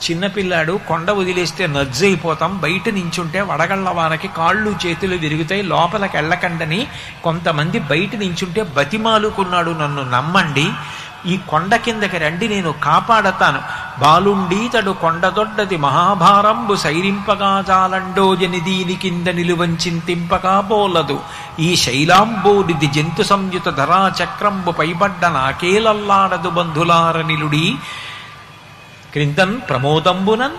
చిన్నపిల్లాడు కొండ వదిలేస్తే నజ్జైపోతాం, బయట నించుంటే వడగళ్ల వానకి కాళ్ళు చేతులు విరుగుతాయి, లోపలికి వెళ్ళకండని కొంతమంది బయట నించుంటే బతిమాలుకున్నాడు, నన్ను నమ్మండి, ఈ కొండ కిందకి రండి, నేను కాపాడతాను. బాలుండీతడు కొండదొడ్డది మహాభారంబు సైరింపగా జాలండోజని దీని కింద నిలువంచింతింపగా బోలదు ఈ శైలాంబోడిది జంతు సంయుత ధరా చక్రంబు పైబడ్డ నాకేలల్లాడదు బంధులార నిలుడి క్రిందన్ ప్రమోదంబునన్.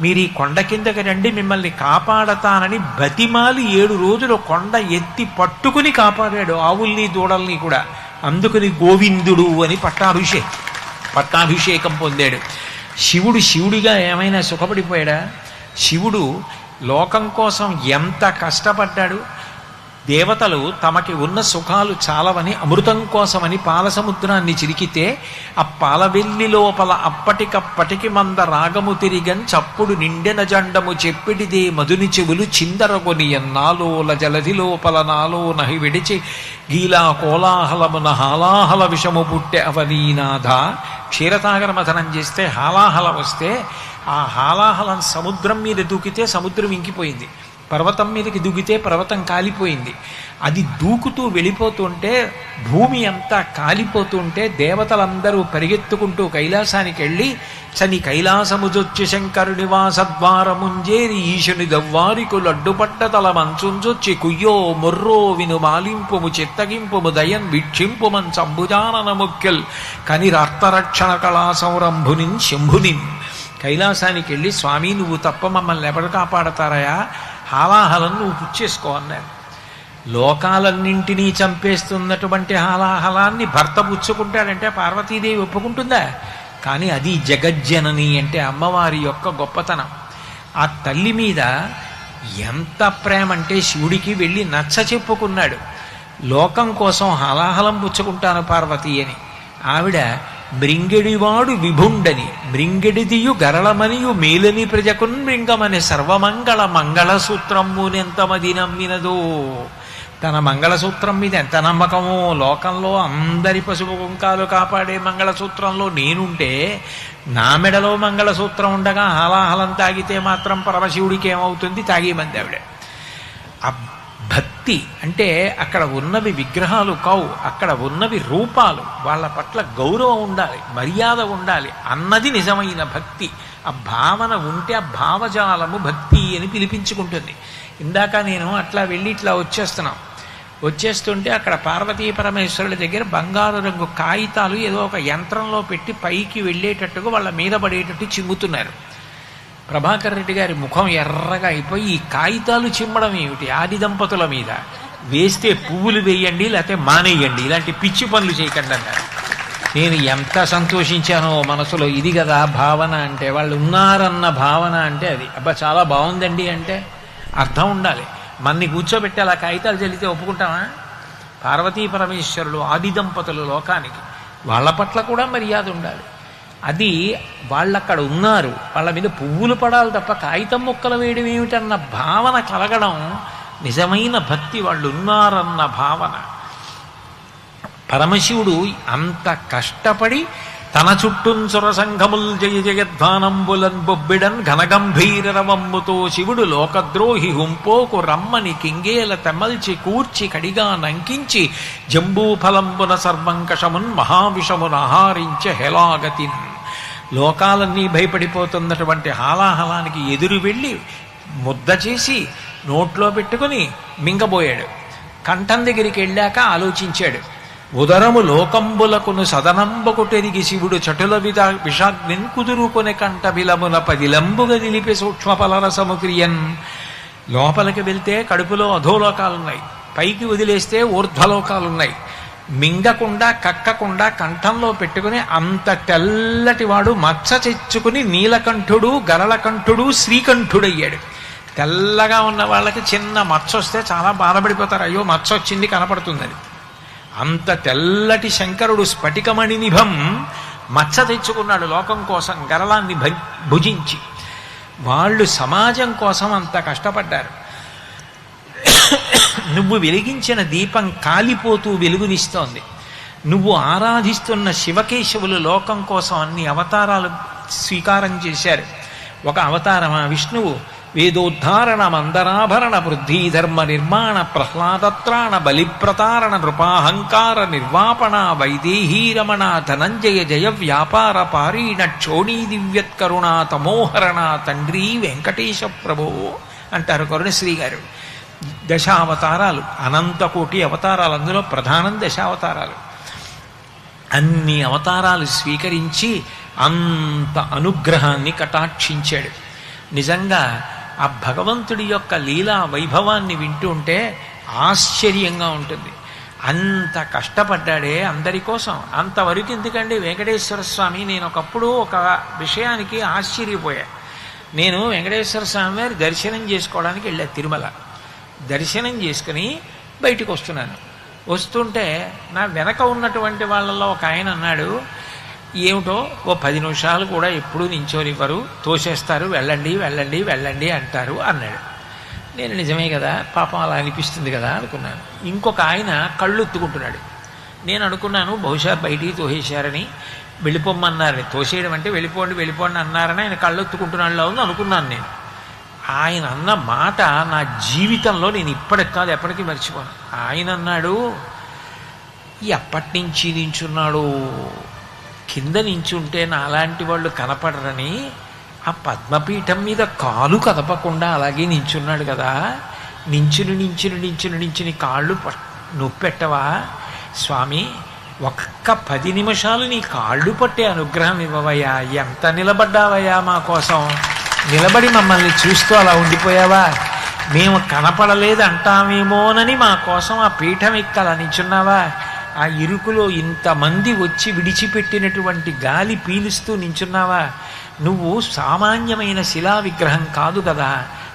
మీరు ఈ కొండ కిందకి రండి, మిమ్మల్ని కాపాడతానని బతిమాలి 7 రోజులు కొండ ఎత్తి పట్టుకుని కాపాడాడు, ఆవుల్ని దూడల్ని కూడా. అందుకని గోవిందుడు అని పట్టాభిషేకం పొందాడు. శివుడు శివుడిగా ఏమైనా సుఖపడిపోయాడా? శివుడు లోకం కోసం ఎంత కష్టపడ్డాడు. దేవతలు తమకి ఉన్న సుఖాలు చాలవని అమృతం కోసమని పాలసముద్రాన్ని చిరికితే, ఆ పాలవెల్లి లోపల అప్పటికప్పటికి మంద రాగము తిరిగన్ చప్పుడు నిండెన జండము చెప్పిడిదే మధుని చెవులు చిందరగొని ఎన్నాలోల జలధి లోపల నాలో నహి విడిచి గీలా కోలాహలమున హాలాహల విషము పుట్టె అవనీనాథ. క్షీరసాగర మథనం చేస్తే హాలాహలం వస్తే, ఆ హాలాహలం సముద్రం మీద దూకితే సముద్రం ఇంకిపోయింది, పర్వతం మీదకి దూకితే పర్వతం కాలిపోయింది. అది దూకుతూ వెళ్ళిపోతుంటే భూమి అంతా కాలిపోతుంటే దేవతలందరూ పరిగెత్తుకుంటూ కైలాసానికి వెళ్ళి, చని కైలాసముజొచ్చి శంకరుని వాసద్వారముంజేరి ఈశుని దవ్వారికులు అడ్డుపడ్డ తల మంచుంజొచ్చి కుయ్యో మొర్రో విను మాలింపుము చిత్తగింపుము దయన్ వీక్షింపుమన్ సంభుజానన ముఖ్యల్ కనిరార్తరక్షణ కళా సంరంభునిన్ శంభునిన్. కైలాసానికి వెళ్ళి, స్వామి నువ్వు తప్ప మమ్మల్ని ఎవరు కాపాడతారయా, హాలాహలం నువ్వు పుచ్చేసుకో అన్నారు. లోకాలన్నింటినీ చంపేస్తున్నటువంటి హాలాహలాన్ని భర్త పుచ్చుకుంటాడంటే పార్వతీదేవి ఒప్పుకుంటుందా? కానీ అది జగజ్జనని అంటే అమ్మవారి యొక్క గొప్పతనం. ఆ తల్లి మీద ఎంత ప్రేమ అంటే శివుడికి వెళ్ళి నచ్చ చెప్పుకున్నాడు, లోకం కోసం హాలాహలం పుచ్చుకుంటాను పార్వతీ అని. ఆవిడ మృంగెడివాడు విభుండని మృంగెడిదియు గరళమనియు మేలని ప్రజకున్ మృంగమని సర్వమంగళ మంగళసూత్రమునెంతమది నమ్మినదో. తన మంగళసూత్రం మీద ఎంత నమ్మకమో, లోకంలో అందరి పసుపు కుంకాలు కాపాడే మంగళసూత్రంలో నేనుంటే నా మెడలో మంగళసూత్రం ఉండగా హాలాహలం తాగితే మాత్రం పరమశివుడికి ఏమవుతుంది? తాగేమంది ఆవిడ. భక్తి అంటే అక్కడ ఉన్నవి విగ్రహాలు కావు, అక్కడ ఉన్నవి రూపాలు. వాళ్ళ పట్ల గౌరవం ఉండాలి, మర్యాద ఉండాలి అన్నది నిజమైన భక్తి. ఆ భావన ఉంటే ఆ భావజాలము భక్తి అని పిలిపించుకుంటుంది. ఇందాక నేను అట్లా వెళ్ళి ఇట్లా వచ్చేస్తుంటే అక్కడ పార్వతీ పరమేశ్వరుల దగ్గర బంగారు రంగు కాగితాలు ఏదో ఒక యంత్రంలో పెట్టి పైకి వెళ్ళేటట్టుగా వాళ్ళ మీద పడేటట్టు చిమ్ముతున్నారు. ప్రభాకర్ రెడ్డి గారి ముఖం ఎర్రగా అయిపోయి, ఈ కాగితాలు చిమ్మడం ఏమిటి? ఆది దంపతుల మీద వేస్తే పువ్వులు వేయండి, లేకపోతే మానేయండి, ఇలాంటి పిచ్చి పనులు చేయకండి అన్నారు. నేను ఎంత సంతోషించానో మనసులో. ఇది కదా భావన అంటే, వాళ్ళు ఉన్నారన్న భావన అంటే అది. అబ్బా చాలా బాగుందండి అంటే అర్థం ఉండాలి. మన్ని కూర్చోబెట్టి అలా కాగితాలు చల్లితే ఒప్పుకుంటామా? పార్వతీ పరమేశ్వరులు ఆది దంపతులు లోకానికి, వాళ్ళ పట్ల కూడా మర్యాద ఉండాలి. అది వాళ్ళక్కడ ఉన్నారు, వాళ్ళ మీద పువ్వులు పడాలి తప్ప కాగితం ముక్కలు వేయడం ఏమిటన్న భావన కలగడం నిజమైన భక్తి వాళ్ళు ఉన్నారన్న భావన. పరమశివుడు అంత కష్టపడి తన చుట్టూంచుర సంఘముల్ జయ జయధ్వానంబులన్ బొబ్బిడన్ ఘనగంభీరవమ్ముతో శివుడు లోకద్రోహి హుంపోకు రమ్మని కింగేల తెమల్చి కూర్చి కడిగా నంకించి జంబూఫలంబున సర్వంకషమున్ మహావిషమున ఆహారించ హెలాగతిన్. లోకాలన్నీ భయపడిపోతున్నటువంటి హాలాహలానికి ఎదురు వెళ్ళి ముద్ద చేసి నోట్లో పెట్టుకుని మింగబోయాడు. కంఠం దగ్గరికి వెళ్ళాక ఆలోచించాడు. ఉదరము లోకంబులకును సదనంబకుటెరిగి శివుడు చటుల విషాగ్నిన్ కుదురుకొనే కంట బిలమున పదిలంబుగా నిలిపి సూక్ష్మ ఫలరసము క్రియన్. లోపలికి వెళ్తే కడుపులో అధోలోకాలున్నాయి, పైకి వదిలేస్తే ఊర్ధ్వలోకాలున్నాయి. మింగకుండా కక్కకుండా కంఠంలో పెట్టుకుని అంత తెల్లటి వాడు మచ్చ చెచ్చుకుని నీలకంఠుడు గరళకంఠుడు శ్రీకంఠుడయ్యాడు. తెల్లగా ఉన్న వాళ్ళకి చిన్న మచ్చ వస్తే చాలా బాధపడిపోతారు, అయ్యో మచ్చ వచ్చింది కనపడుతుందని. అంత తెల్లటి శంకరుడు స్ఫటికమణి నిభం మచ్చ తెచ్చుకున్నాడు లోకం కోసం, గరళాన్ని భుజించి. వాళ్ళు సమాజం కోసం అంత కష్టపడ్డారు. నువ్వు వెలిగించిన దీపం కాలిపోతూ వెలుగునిస్తోంది. నువ్వు ఆరాధిస్తున్న శివకేశవులు లోకం కోసం అన్ని అవతారాలు స్వీకారం చేశారు. ఒక అవతారమా విష్ణువు? వేదోద్ధారణ మందరాభరణ వృద్ధిధర్మ నిర్మాణ ప్రహ్లాదత్రాణ బలిప్రతారణ నృపాహంకార నిర్వాపణ వైదేహీరమణ ధనంజయ జయ వ్యాపార పారీణ క్షోణీ దివ్యత్కరుణ తమోహరణ తండ్రి వెంకటేశ ప్రభో అంటారు కరుణశ్రీ గారు. దశావతారాలు, అనంతకోటి అవతారాలు, అందులో ప్రధానం దశావతారాలు. అన్ని అవతారాలు స్వీకరించి అంత అనుగ్రహాన్ని కటాక్షించాడు. నిజంగా ఆ భగవంతుడి యొక్క లీలా వైభవాన్ని వింటూ ఉంటే ఆశ్చర్యంగా ఉంటుంది. అంత కష్టపడ్డాడే అందరి కోసం. అంతవరకు ఎందుకండి వెంకటేశ్వర స్వామి? నేను ఒకప్పుడు ఒక విషయానికి ఆశ్చర్యపోయా. నేను వెంకటేశ్వర స్వామి వారి దర్శనం చేసుకోవడానికి వెళ్ళా తిరుమల. దర్శనం చేసుకుని బయటికి వస్తున్నాను. వస్తుంటే నా వెనక ఉన్నటువంటి వాళ్ళల్లో ఒక ఆయన అన్నాడు, ఏమిటో ఓ 10 నిమిషాలు కూడా ఎప్పుడూ నించోనివ్వరు, తోసేస్తారు, వెళ్ళండి వెళ్ళండి వెళ్ళండి అంటారు అన్నాడు. నేను నిజమే కదా, పాపం అలా అనిపిస్తుంది కదా అనుకున్నాను. ఇంకొక ఆయన కళ్ళు ఎత్తుకుంటున్నాడు. నేను అనుకున్నాను బహుశా బయటికి తోసేశారని, వెళ్ళిపోమ్మన్నారని. తోసేయడం అంటే వెళ్ళిపోండి వెళ్ళిపోండి అన్నారని ఆయన కళ్ళు ఎత్తుకుంటున్నాడులో ఉంది అనుకున్నాను నేను. ఆయన అన్న మాట నా జీవితంలో నేను ఇప్పటికి కాదు ఎప్పటికీ మర్చిపోను. ఆయన అన్నాడు, ఎప్పటి నుంచి నించున్నాడు, కింద నించుంటే నాలాంటి వాళ్ళు కనపడరని ఆ పద్మపీఠం మీద కాలు కదపకుండా అలాగే నించున్నాడు కదా, నించుని నించుని నించుని నించుని కాళ్ళు నొప్పెట్టవా స్వామి? ఒక్క 10 నిమిషాలు నీ కాళ్ళు పట్టే అనుగ్రహం ఇవ్వవయ్యా. ఎంత నిలబడ్డావయ్యా మా కోసం, నిలబడి మమ్మల్ని చూస్తూ అలా ఉండిపోయావా? మేము కనపడలేదు అంటామేమోనని మా కోసం ఆ పీఠం ఎక్కలా నించున్నావా? ఆ ఇరుకులో ఇంతమంది వచ్చి విడిచిపెట్టినటువంటి గాలి పీలుస్తూ నించున్నావా? నువ్వు సామాన్యమైన శిలా విగ్రహం కాదు కదా.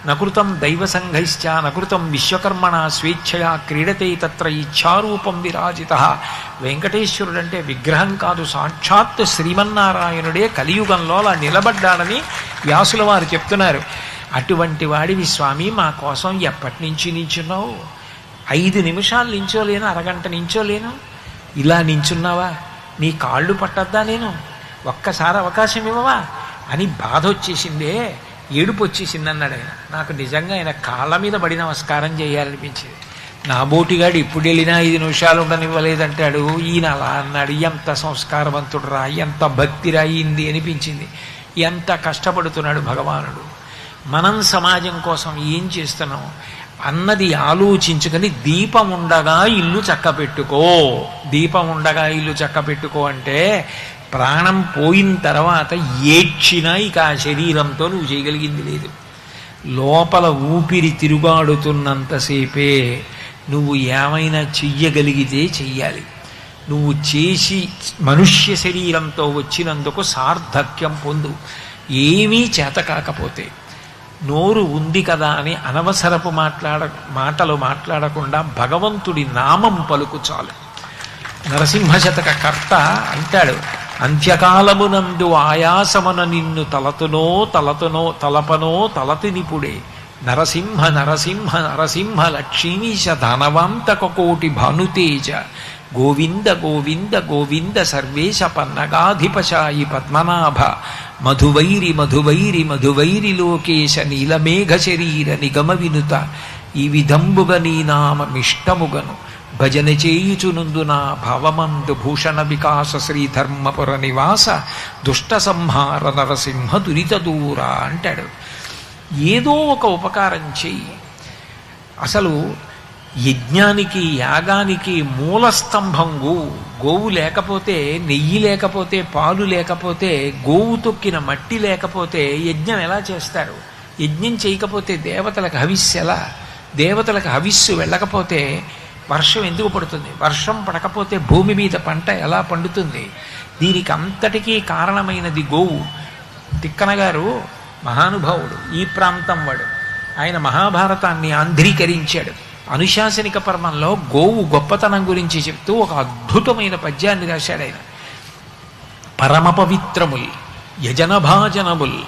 నకృతం దైవ సంఘైశ్చ నకృతం విశ్వకర్మణ స్వేచ్ఛయా క్రీడతే తత్ర ఇచ్ఛారూపం విరాజిత. వెంకటేశ్వరుడంటే విగ్రహం కాదు, సాక్షాత్ శ్రీమన్నారాయణుడే కలియుగంలో అలా నిలబడ్డాడని వ్యాసుల వారు చెప్తున్నారు. అటువంటి వాడివి స్వామి, మా కోసం ఎప్పటి నుంచి నించున్నావు? 5 నిమిషాలు నించోలేను, అరగంట నించోలేను, ఇలా నించున్నావా? నీ కాళ్ళు పట్టద్దా? నేను ఒక్కసారి అవకాశం ఇవ్వవా అని బాధ వచ్చేసిందే, ఏడుపు వచ్చేసింది అన్నాడు ఆయన. నాకు నిజంగా ఆయన కాళ్ళ మీద పడి నమస్కారం చేయాలనిపించింది. నా బోటిగాడు ఇప్పుడు వెళ్ళినా 5 నిమిషాలు ఉండనివ్వలేదంటాడు, ఈయన అలా అన్నాడు. ఎంత సంస్కారవంతుడు రా, ఎంత భక్తి రాయింది అనిపించింది. ఎంత కష్టపడుతున్నాడు భగవానుడు. మనం సమాజం కోసం ఏం చేస్తున్నాం అన్నది ఆలోచించుకొని దీపం ఉండగా ఇల్లు చక్కపెట్టుకో. దీపం ఉండగా ఇల్లు చక్కపెట్టుకో అంటే ప్రాణం పోయిన తర్వాత ఏడ్చినా ఇక ఆ శరీరంతో నువ్వు చేయగలిగింది లేదు. లోపల ఊపిరి తిరుగాడుతున్నంతసేపే నువ్వు ఏమైనా చెయ్యగలిగితే చెయ్యాలి. నువ్వు చేసి మనుష్య శరీరంతో వచ్చినందుకు సార్థక్యం పొందు. ఏమీ చేత కాకపోతే నోరు ఉంది కదా అని అనవసరపు మాటలు మాట్లాడకుండా భగవంతుడి నామం పలుకు చాలు. నరసింహశతక కర్త అంటాడు, అంత్యకాలమునందు ఆయాసమున నిన్ను తలపనో తలతినిపుడే నరసింహ నరసింహ నరసింహ లక్ష్మీశ ధనవంతకోటి భానుతేజ గోవింద గోవింద గోవింద సర్వేశ పన్నగాధిపశాయి పద్మనాభ మధువైరి మధువైరి మధువైరి లోకేశ నీలమేఘ శరీర నిగమ వినుత ఈ విధంబుగ నీ నామమిష్టముగను భజన చేయుచునుందున భవమందు భూషణ వికాస శ్రీధర్మపుర నివాస దుష్ట సంహార నరసింహ దురిత దూర అంటాడు. ఏదో ఒక ఉపకారం చెయ్యి. అసలు యజ్ఞానికి యాగానికి మూలస్తంభం గోవు. గోవు లేకపోతే, నెయ్యి లేకపోతే, పాలు లేకపోతే, గోవు తొక్కిన మట్టి లేకపోతే యజ్ఞం ఎలా చేస్తారు? యజ్ఞం చేయకపోతే దేవతలకు హవిస్సు ఎలా? దేవతలకు హవిస్సు వెళ్ళకపోతే వర్షం ఎందుకు పడుతుంది? వర్షం పడకపోతే భూమి మీద పంట ఎలా పండుతుంది? దీనికి అంతటికీ కారణమైనది గోవు. తిక్కన గారు మహానుభావుడు, ఈ ప్రాంతం వాడు. ఆయన మహాభారతాన్ని ఆంధ్రీకరించాడు. అనుశాసనిక పర్వంలో గోవు గొప్పతనం గురించి చెప్తూ ఒక అద్భుతమైన పద్యాన్ని రాశాడు ఆయన. పరమ పవిత్రముల్ యజనభాజనముల్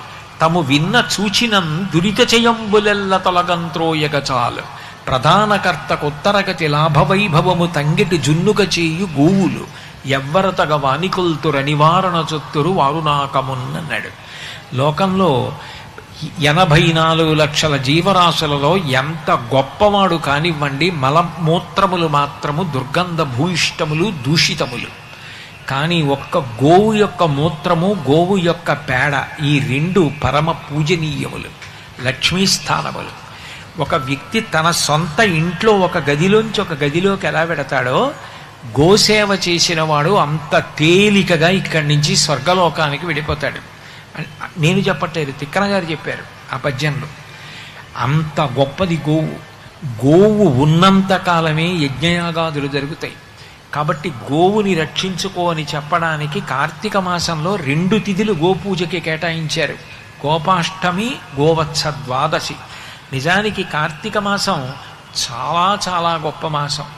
తము విన్న చూచినం దురిత చేయంబులెల్ల తొలగంత్రోయగ చాలు ప్రధానకర్త కొత్తరగతి లాభవైభవము తంగిటి జున్నుక చేయు గోవులు ఎవ్వరతగ వానికొల్తుర నివారణ చొత్తురు వారు నాకమున్నన్నాడు. లోకంలో 84 లక్షల జీవరాశులలో ఎంత గొప్పవాడు కానివ్వండి, మలమూత్రములు మాత్రము దుర్గంధ భూయిష్టములు, దూషితములు. కానీ ఒక్క గోవు యొక్క మూత్రము, గోవు యొక్క పేడ, ఈ రెండు పరమ పూజనీయములు, లక్ష్మీస్థానములు. ఒక వ్యక్తి తన సొంత ఇంట్లో ఒక గదిలోంచి ఒక గదిలోకి ఎలా పెడతాడో, గోసేవ చేసిన వాడు అంత తేలికగా ఇక్కడి నుంచి స్వర్గలోకానికి వెళ్ళిపోతాడు. నేను చెప్పట్లేదు, తిక్కన గారు చెప్పారు ఆ పద్యంలో. అంత గొప్పది గోవు. గోవు ఉన్నంత కాలమే యజ్ఞయాగాదులు జరుగుతాయి. కాబట్టి గోవుని రక్షించుకో అని చెప్పడానికి కార్తీక మాసంలో 2 తిథులు గోపూజకి కేటాయించారు. గోపాష్టమి, గోవత్స ద్వాదశి. నిజానికి కార్తీక మాసం చాలా చాలా గొప్ప మాసం.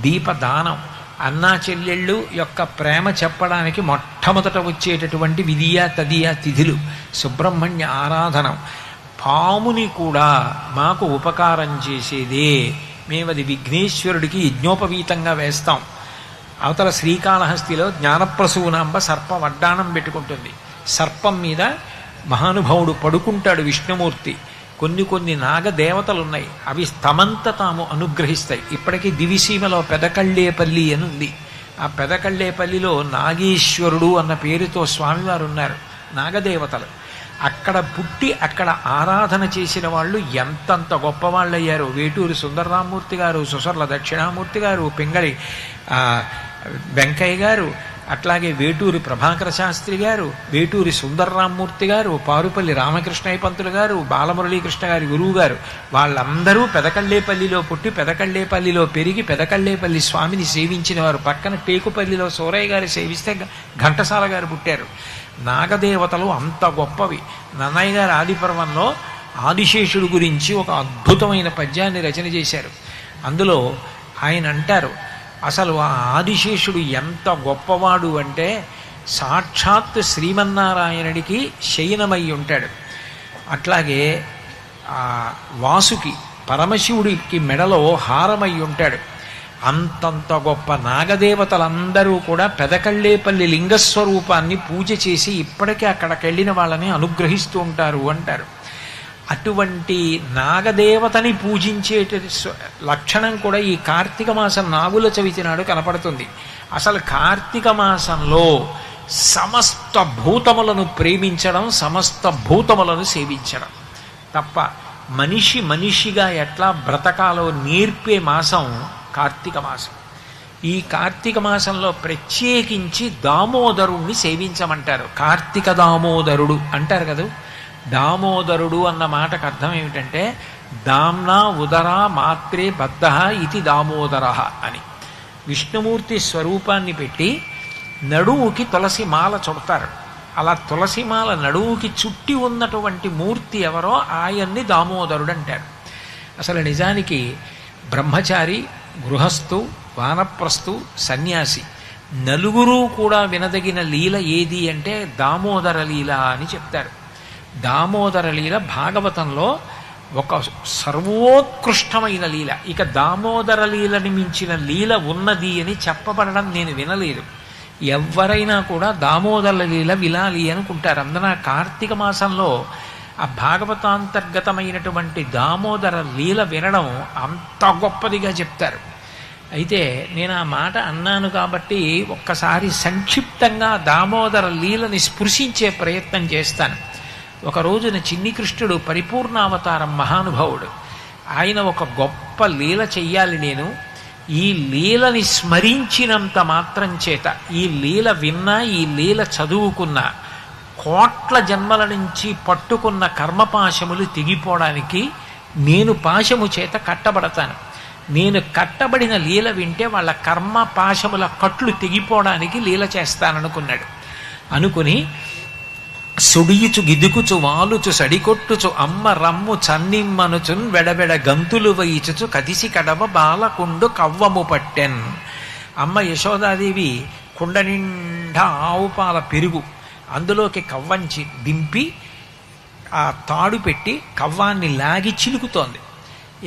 దీపదానం, అన్నా చెల్లెళ్ళు యొక్క ప్రేమ చెప్పడానికి మొట్టమొదట వచ్చేటటువంటి విధియ తదియ తిథులు, సుబ్రహ్మణ్య ఆరాధనం. పాముని కూడా మాకు ఉపకారం చేసేదే, మేమది విఘ్నేశ్వరుడికి యజ్ఞోపవీతంగా వేస్తాం. అవతల శ్రీకాళహస్తిలో జ్ఞానప్రసూనాంబ సర్ప వడ్డాణం పెట్టుకుంటుంది. సర్పం మీద మహానుభావుడు పడుకుంటాడు విష్ణుమూర్తి. కొన్ని నాగదేవతలున్నాయి, అవి తమంత తాము అనుగ్రహిస్తాయి. ఇప్పటికీ దివిసీమలో పెదకళ్ళేపల్లి అని ఉంది. ఆ పెదకళ్ళేపల్లిలో నాగేశ్వరుడు అన్న పేరుతో స్వామివారు ఉన్నారు, నాగదేవతలు. అక్కడ పుట్టి అక్కడ ఆరాధన చేసిన వాళ్ళు ఎంతంత గొప్పవాళ్ళు అయ్యారు. వేటూరి సుందరరామూర్తి గారు, సుసర్ల దక్షిణామూర్తి గారు, పింగళి వెంకయ్య గారు, అట్లాగే వేటూరి ప్రభాకర శాస్త్రి గారు, వేటూరి సుందరరామూర్తి గారు, పారుపల్లి రామకృష్ణయ్య పంతులు గారు, బాలమురళీకృష్ణ గారి గురువు గారు, వాళ్ళందరూ పెదకళ్ళేపల్లిలో పుట్టి పెదకళ్ళేపల్లిలో పెరిగి పెదకళ్ళేపల్లి స్వామిని సేవించిన వారు. పక్కన టేకుపల్లిలో సూరయ్య గారు సేవిస్తే ఘంటసాల గారు పుట్టారు. నాగదేవతలు అంత గొప్పవి. నన్నయ్య గారు ఆదిపర్వంలో ఆదిశేషుడు గురించి ఒక అద్భుతమైన పద్యాన్ని రచన చేశారు. అందులో ఆయన అంటారు, అసలు ఆ ఆదిశేషుడు ఎంత గొప్పవాడు అంటే సాక్షాత్ శ్రీమన్నారాయణుడికి శయనమై ఉంటాడు. అట్లాగే వాసుకి పరమశివుడికి మెడలో హారమై ఉంటాడు. అంతంత గొప్ప నాగదేవతలందరూ కూడా పెదకళ్ళేపల్లి లింగస్వరూపాన్ని పూజ చేసి ఇప్పటికీ అక్కడికి వెళ్ళిన వాళ్ళని అనుగ్రహిస్తూ ఉంటారు అంటారు. అటువంటి నాగదేవతని పూజించే లక్షణం కూడా ఈ కార్తీక మాసం నాగుల చవితి నాడు కనపడుతుంది. అసలు కార్తీక మాసంలో సమస్త భూతములను ప్రేమించడం, సమస్త భూతములను సేవించడం తప్ప మనిషిగా ఎట్లా బ్రతకాలో నేర్పే మాసం కార్తీక మాసం. ఈ కార్తీక మాసంలో ప్రత్యేకించి దామోదరుణ్ణి సేవించమంటారు. కార్తీక దామోదరుడు అంటారు కదా. దామోదరుడు అన్న మాటకు అర్థం ఏమిటంటే దామ్నా ఉదరా మాత్రే బద్ధ ఇది దామోదర అని. విష్ణుమూర్తి స్వరూపాన్ని పెట్టి నడువుకి తులసి మాల చుడతారు. అలా తులసి మాల నడువుకి చుట్టి ఉన్నటువంటి మూర్తి ఎవరో ఆయన్ని దామోదరుడు అంటారు. అసలు నిజానికి బ్రహ్మచారి, గృహస్థు, వానప్రస్థు, సన్యాసి నలుగురు కూడా వినదగిన లీల ఏది అంటే దామోదర లీల అని చెప్తారు. దామోదర లీల భాగవతంలో ఒక సర్వోత్కృష్టమైన లీల. ఇక దామోదర లీలని మించిన లీల ఉన్నది అని చెప్పబడడం నేను వినలేదు. ఎవరైనా కూడా దామోదర లీల వినాలి అనుకుంటారు. అందున కార్తీక మాసంలో ఆ భాగవతాంతర్గతమైనటువంటి దామోదర లీల వినడం అంత గొప్పదిగా చెప్తారు. అయితే నేను ఆ మాట అన్నాను కాబట్టి ఒక్కసారి సంక్షిప్తంగా దామోదర లీలని స్పృశించే ప్రయత్నం చేస్తాను. ఒక రోజున చిన్ని కృష్ణుడు పరిపూర్ణావతారం మహానుభావుడు. ఆయన ఒక గొప్ప లీల చెయ్యాలి, నేను ఈ లీలని స్మరించినంత మాత్రం చేత, ఈ లీల విన్నా, ఈ లీల చదువుకున్నా, కోట్ల జన్మల నుంచి పట్టుకున్న కర్మపాశములు తెగిపోవడానికి నేను పాశము చేత కట్టబడతాను. నేను కట్టబడిన లీల వింటే వాళ్ళ కర్మ పాశముల కట్లు తెగిపోవడానికి లీల చేస్తాననుకున్నాడు. అనుకుని సుడియుచు గిదుకుచు వాలుచు సడికొట్టుచు అమ్మ రమ్ము చన్నిమ్మనుచున్ వెడబెడ గంతులు వయిచుచు కదిసి కడవ బాలకుండు కవ్వము పట్టెన్. అమ్మ యశోదాదేవి కుండ నిండా ఆవు పాల పెరుగు, అందులోకి కవ్వంచి దింపి ఆ తాడు పెట్టి కవ్వాన్ని లాగి చిలుకుతోంది.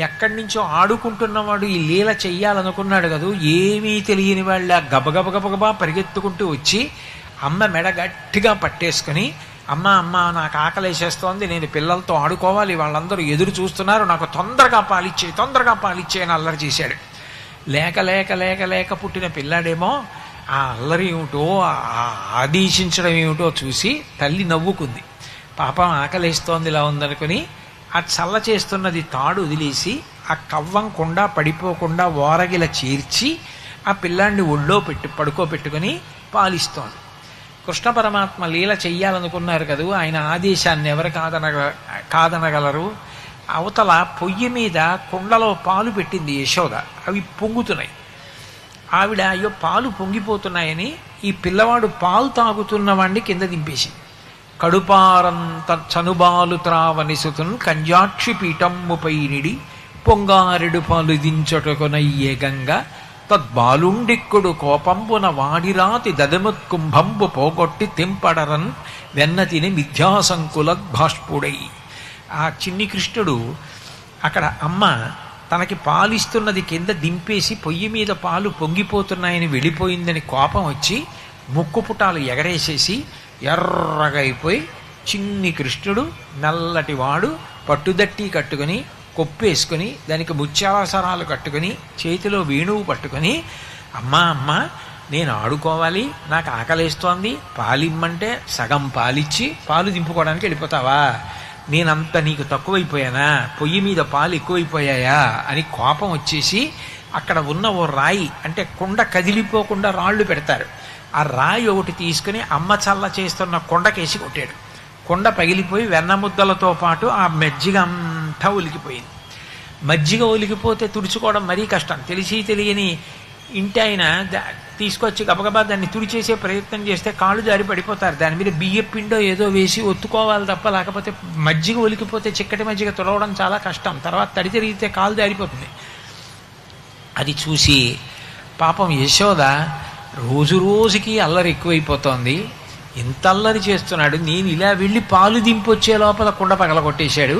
ఎక్కడి నుంచో ఆడుకుంటున్నవాడు ఈ లీల చెయ్యాలనుకున్నాడు కదా, ఏమీ తెలియని వాళ్ళ గబగబగబగబా పరిగెత్తుకుంటూ వచ్చి అమ్మ మెడ గట్టిగా పట్టేసుకుని, అమ్మ అమ్మ నాకు ఆకలేసేస్తోంది, నేను పిల్లలతో ఆడుకోవాలి, వాళ్ళందరూ ఎదురు చూస్తున్నారు, నాకు తొందరగా పాలిచ్చే అని అల్లరి చేశాడు. లేక లేక లేక లేక పుట్టిన పిల్లాడేమో ఆ అల్లరి ఏమిటో, ఆ ఆదేశించడం ఏమిటో చూసి తల్లి నవ్వుకుంది. పాపం ఆకలేస్తోంది ఇలా ఉందనుకుని ఆ చల్ల చేస్తున్నది తాడు వదిలేసి ఆ కవ్వం కుండా పడిపోకుండా ఓరగిల చేర్చి ఆ పిల్లాడిని ఒళ్ళో పడుకోబెట్టుకుని పాలిస్తోంది. కృష్ణ పరమాత్మ లీల చెయ్యాలనుకున్నారు కదా, ఆయన ఆదేశాన్ని ఎవరు కాదనగలరు. అవతల పొయ్యి మీద కుండలో పాలు పెట్టింది యశోద, అవి పొంగుతున్నాయి. ఆవిడ అయ్యో పాలు పొంగిపోతున్నాయని ఈ పిల్లవాడు పాలు తాగుతున్నవాడిని కింద దింపేసింది. కడుపారంత చనుబాలు త్రావనిసుతున్ కంజాక్షి పీఠమ్ముపై నిడి పొంగారెడు పాలు దించటకునయ్యే గంగ తద్బాలుండిక్కుడు కోపంబున వాడిరాతి దదముత్కుంభంబు పోగొట్టి తెంపడరన్ వెన్నతిని మిథ్యాసంకుల భాష్పుడై. ఆ చిన్ని కృష్ణుడు అక్కడ అమ్మ తనకి పాలిస్తున్నది కింద దింపేసి పొయ్యి మీద పాలు పొంగిపోతున్నాయని వెళ్ళిపోయిందని కోపం వచ్చి ముక్కు పుటాలు ఎగరేసేసి ఎర్రగా అయిపోయి చిన్ని కృష్ణుడు నల్లటి వాడు పట్టుదట్టి కట్టుకుని కొప్పేసుకుని దానికి ముత్యాలసరాలు కట్టుకుని చేతిలో వేణువు పట్టుకుని, అమ్మా అమ్మ నేను ఆడుకోవాలి, నాకు ఆకలేస్తోంది, పాలిమ్మంటే సగం పాలిచ్చి పాలు దింపుకోవడానికి వెళ్ళిపోతావా, నేనంత నీకు తక్కువైపోయానా, పొయ్యి మీద పాలు ఎక్కువైపోయాయా అని కోపం వచ్చేసి అక్కడ ఉన్న ఓ రాయి, అంటే కుండ కదిలిపోకుండా రాళ్ళు పెడతారు, ఆ రాయి ఒకటి తీసుకుని అమ్మ చల్ల చేస్తున్న కొండకేసి కొట్టాడు. కొండ పగిలిపోయి వెన్న ముద్దలతో పాటు ఆ మజ్జిగ అంతా ఒలికిపోయింది. మజ్జిగ ఒలికిపోతే తుడుచుకోవడం మరీ కష్టం. తెలియని ఇంటి ఆయన తీసుకొచ్చి గబగబా దాన్ని తుడిచేసే ప్రయత్నం చేస్తే కాళ్ళు జారి పడిపోతారు. దాని మీద బియ్య పిండో ఏదో వేసి ఒత్తుకోవాలి తప్ప, లేకపోతే మజ్జిగ ఒలికిపోతే చిక్కటి మజ్జిగ తుడవడం చాలా కష్టం. తర్వాత తడి తిరిగితే కాలు జారిపోతుంది. అది చూసి పాపం యశోద రోజు రోజుకి అల్లరి ఎక్కువైపోతోంది, ఇంత అల్లరి చేస్తున్నాడు, నేను ఇలా వెళ్ళి పాలు దింపొచ్చే లోపల కుండ పగల కొట్టేశాడు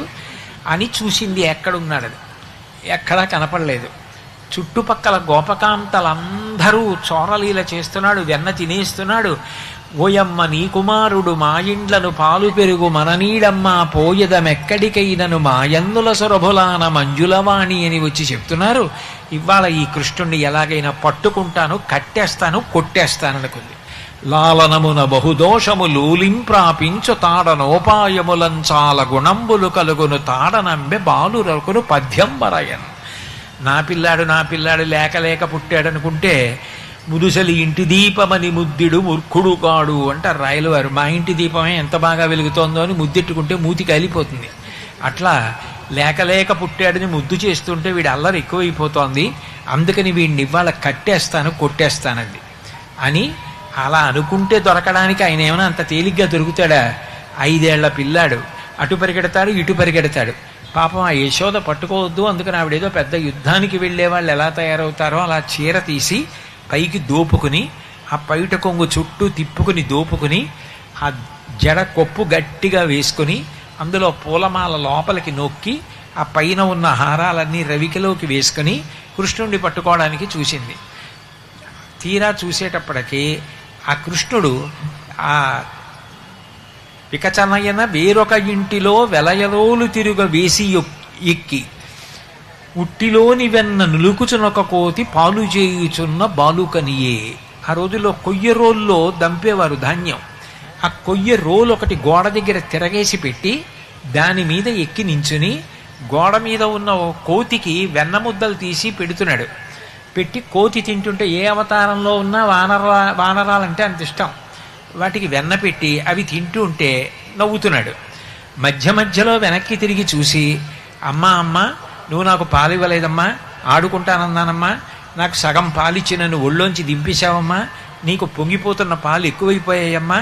అని చూసింది. ఎక్కడున్నాడని ఎక్కడా కనపడలేదు. చుట్టుపక్కల గోపకాంతలందరూ చోరలీల చేస్తున్నాడు, వెన్న తినేస్తున్నాడు. ఓయమ్మ నీ కుమారుడు మా ఇండ్లను పాలు పెరుగు మననీడమ్మ పోయదమెక్కడికైనను మాయన్నుల సొరభులాన మంజులవాణి అని వచ్చి చెప్తున్నారు. ఇవాళ ఈ కృష్ణుణ్ణి ఎలాగైనా పట్టుకుంటాను, కట్టేస్తాను, కొట్టేస్తాననుకుంది. లాలనమున బహుదోషము లూలింప్రాపించు తాడనోపాయములంచాల గుణంబులు కలుగును తాడనంబె బాలురకును పద్యంబరయన్. నా పిల్లాడు లేక లేక పుట్టాడనుకుంటే ముదుసలి ఇంటి దీపమని ముద్దిడు మూర్ఖుడు కాడు అంటారు రాయలు వారు. మా ఇంటి దీపమే ఎంత బాగా వెలుగుతోందో అని ముద్దెట్టుకుంటే మూతి కాలిపోతుంది. అట్లా లేక లేక పుట్టాడని ముద్దు చేస్తుంటే వీడి అల్లరి ఎక్కువైపోతోంది, అందుకని వీడిని ఇవాళ కట్టేస్తాను, కొట్టేస్తానంది అని అలా అనుకుంటే దొరకడానికి ఆయన ఏమైనా అంత తేలిగ్గా దొరుకుతాడా? 5 ఏళ్ల పిల్లాడు, అటు పరిగెడతాడు, ఇటు పరిగెడతాడు. పాపం ఆ యశోద పట్టుకోవద్దు, అందుకని ఆవిడేదో పెద్ద యుద్ధానికి వెళ్ళే వాళ్ళు ఎలా తయారవుతారో అలా చీర తీసి పైకి దోపుకుని ఆ పైట కొంగు చుట్టూ తిప్పుకుని దోపుకుని ఆ జడ కొప్పు గట్టిగా వేసుకుని అందులో పూలమాల లోపలికి నొక్కి ఆ పైన ఉన్న హారాలన్నీ రవికలోకి వేసుకుని కృష్ణుడిని పట్టుకోవడానికి చూసింది. తీరా చూసేటప్పటికీ ఆ కృష్ణుడు ఆ వికచనయన వేరొక ఇంటిలో వెలయలోలు తిరుగ వేసి ఎక్కి ఉట్టిలోని వెన్న నులుకుచునొక కోతి పాలు చేయుచున్న బాలుకనియే. ఆ రోజుల్లో కొయ్య రోల్లో దంపేవారు ధాన్యం. ఆ కొయ్య రోలు ఒకటి గోడ దగ్గర తిరగేసి పెట్టి దాని మీద ఎక్కి నించుని గోడ మీద ఉన్న కోతికి వెన్న ముద్దలు తీసి పెడుతున్నాడు. పెట్టి కోతి తింటుంటే ఏ అవతారంలో ఉన్నా వానరాలంటే అంత ఇష్టం. వాటికి వెన్న పెట్టి అవి తింటూ ఉంటే నవ్వుతున్నాడు. మధ్య మధ్యలో వెనక్కి తిరిగి చూసి, అమ్మా అమ్మా నువ్వు నాకు పాలు ఇవ్వలేదమ్మా, ఆడుకుంటానన్నానమ్మా, నాకు సగం పాలిచ్చి నన్ను ఒళ్ళోంచి దింపేశావమ్మా, నీకు పొంగిపోతున్న పాలు ఎక్కువైపోయాయమ్మా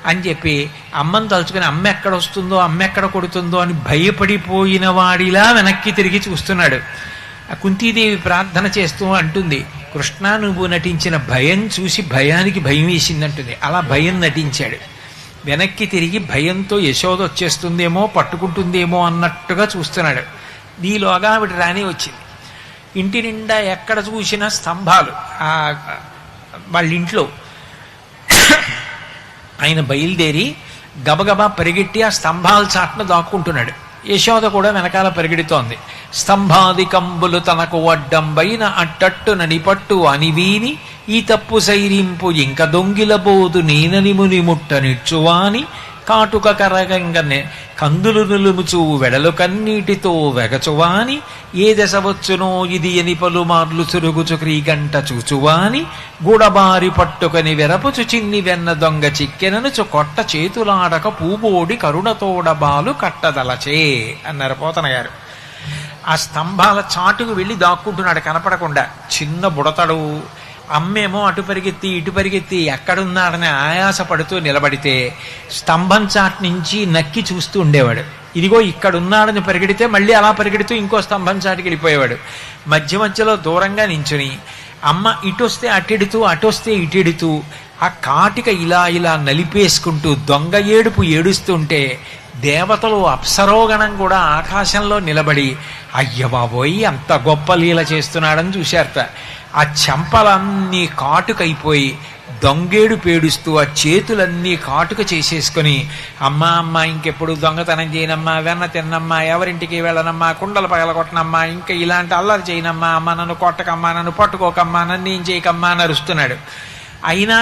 అని చెప్పి అమ్మను తలుచుకుని అమ్మ ఎక్కడ వస్తుందో అమ్మ ఎక్కడ కొడుతుందో అని భయపడిపోయిన వాడిలా వెనక్కి తిరిగి చూస్తున్నాడు. ఆ కుంతీదేవి ప్రార్థన చేస్తూ అంటుంది, కృష్ణ నువ్వు నటించిన భయం చూసి భయానికి భయం వేసిందంటుంది. అలా భయం నటించాడు. వెనక్కి తిరిగి భయంతో యశోద వచ్చేస్తుందేమో పట్టుకుంటుందేమో అన్నట్టుగా చూస్తున్నాడు. నీలోగా ఆవిడ రాని వచ్చింది. ఇంటి నిండా ఎక్కడ చూసినా స్తంభాలు. వాళ్ళ ఇంట్లో ఆయన బయలుదేరి గబగబా పరిగెట్టి ఆ స్తంభాల చాటున దాక్కుంటున్నాడు. యశోద కూడా వెనకాల పరిగెడుతోంది. స్తంభాది కంబులు తనకు అడ్డంబైన అట్టట్టున నిపట్టు అనివీని ఈ తప్పు సైరింపు ఇంక దొంగిలబోదు నేనని ముని ముట్ట నిచ్చువాని కాటుక కరగంగనే కందులు నిలుముచూ వెడలు కన్నీటితో వెగచువాని ఏ దశ వచ్చునో ఇది అని పలుమార్లు చురుగుచు క్రీగంట చూచువాని గూడబారి పట్టుకొని వెరపుచు చిన్ని వెన్న దొంగ చిక్కెననుచు కొట్ట చేతులాడక పూబోడి కరుణతోడబాలు కట్టదలచే అన్నారు పోతన గారు. ఆ స్తంభాల చాటుకు వెళ్ళి దాక్కుంటున్నాడు కనపడకుండా. చిన్న బుడతడు. అమ్మేమో అటు పరిగెత్తి ఇటు పరిగెత్తి ఎక్కడున్నాడని ఆయాస పడుతూ నిలబడితే స్తంభం చాటు నుంచి నక్కి చూస్తూ ఉండేవాడు. ఇదిగో ఇక్కడున్నాడని పరిగెడితే మళ్ళీ అలా పరిగెడుతూ ఇంకో స్తంభం చాటుకి వెళ్ళిపోయేవాడు. మధ్య మధ్యలో దూరంగా నించుని అమ్మ ఇటొస్తే అటెడుతూ అటొస్తే ఇటెడుతూ ఆ కాటిక ఇలా ఇలా నలిపేసుకుంటూ దొంగ ఏడుపు ఏడుస్తుంటే దేవతలు అప్సరోగణం కూడా ఆకాశంలో నిలబడి అయ్య బాబోయ్ అంత గొప్ప లీల చేస్తున్నాడని చూశారట. ఆ చెంపలన్నీ కాటుకైపోయి దొంగేడు పేడుస్తూ ఆ చేతులన్నీ కాటుక చేసేసుకొని అమ్మా అమ్మ ఇంకెప్పుడు దొంగతనం చేయనమ్మా, వెన్న తిన్నమ్మా, ఎవరింటికి వెళ్ళనమ్మా, కుండలు పగలగొట్టనమ్మా, ఇంకా ఇలాంటి అల్లరి చేయనమ్మా, అమ్మ నన్ను కొట్టకమ్మా, నన్ను పట్టుకోకమ్మా, నన్ను ఏం చేయకమ్మా అని అరుస్తున్నాడు. అయినా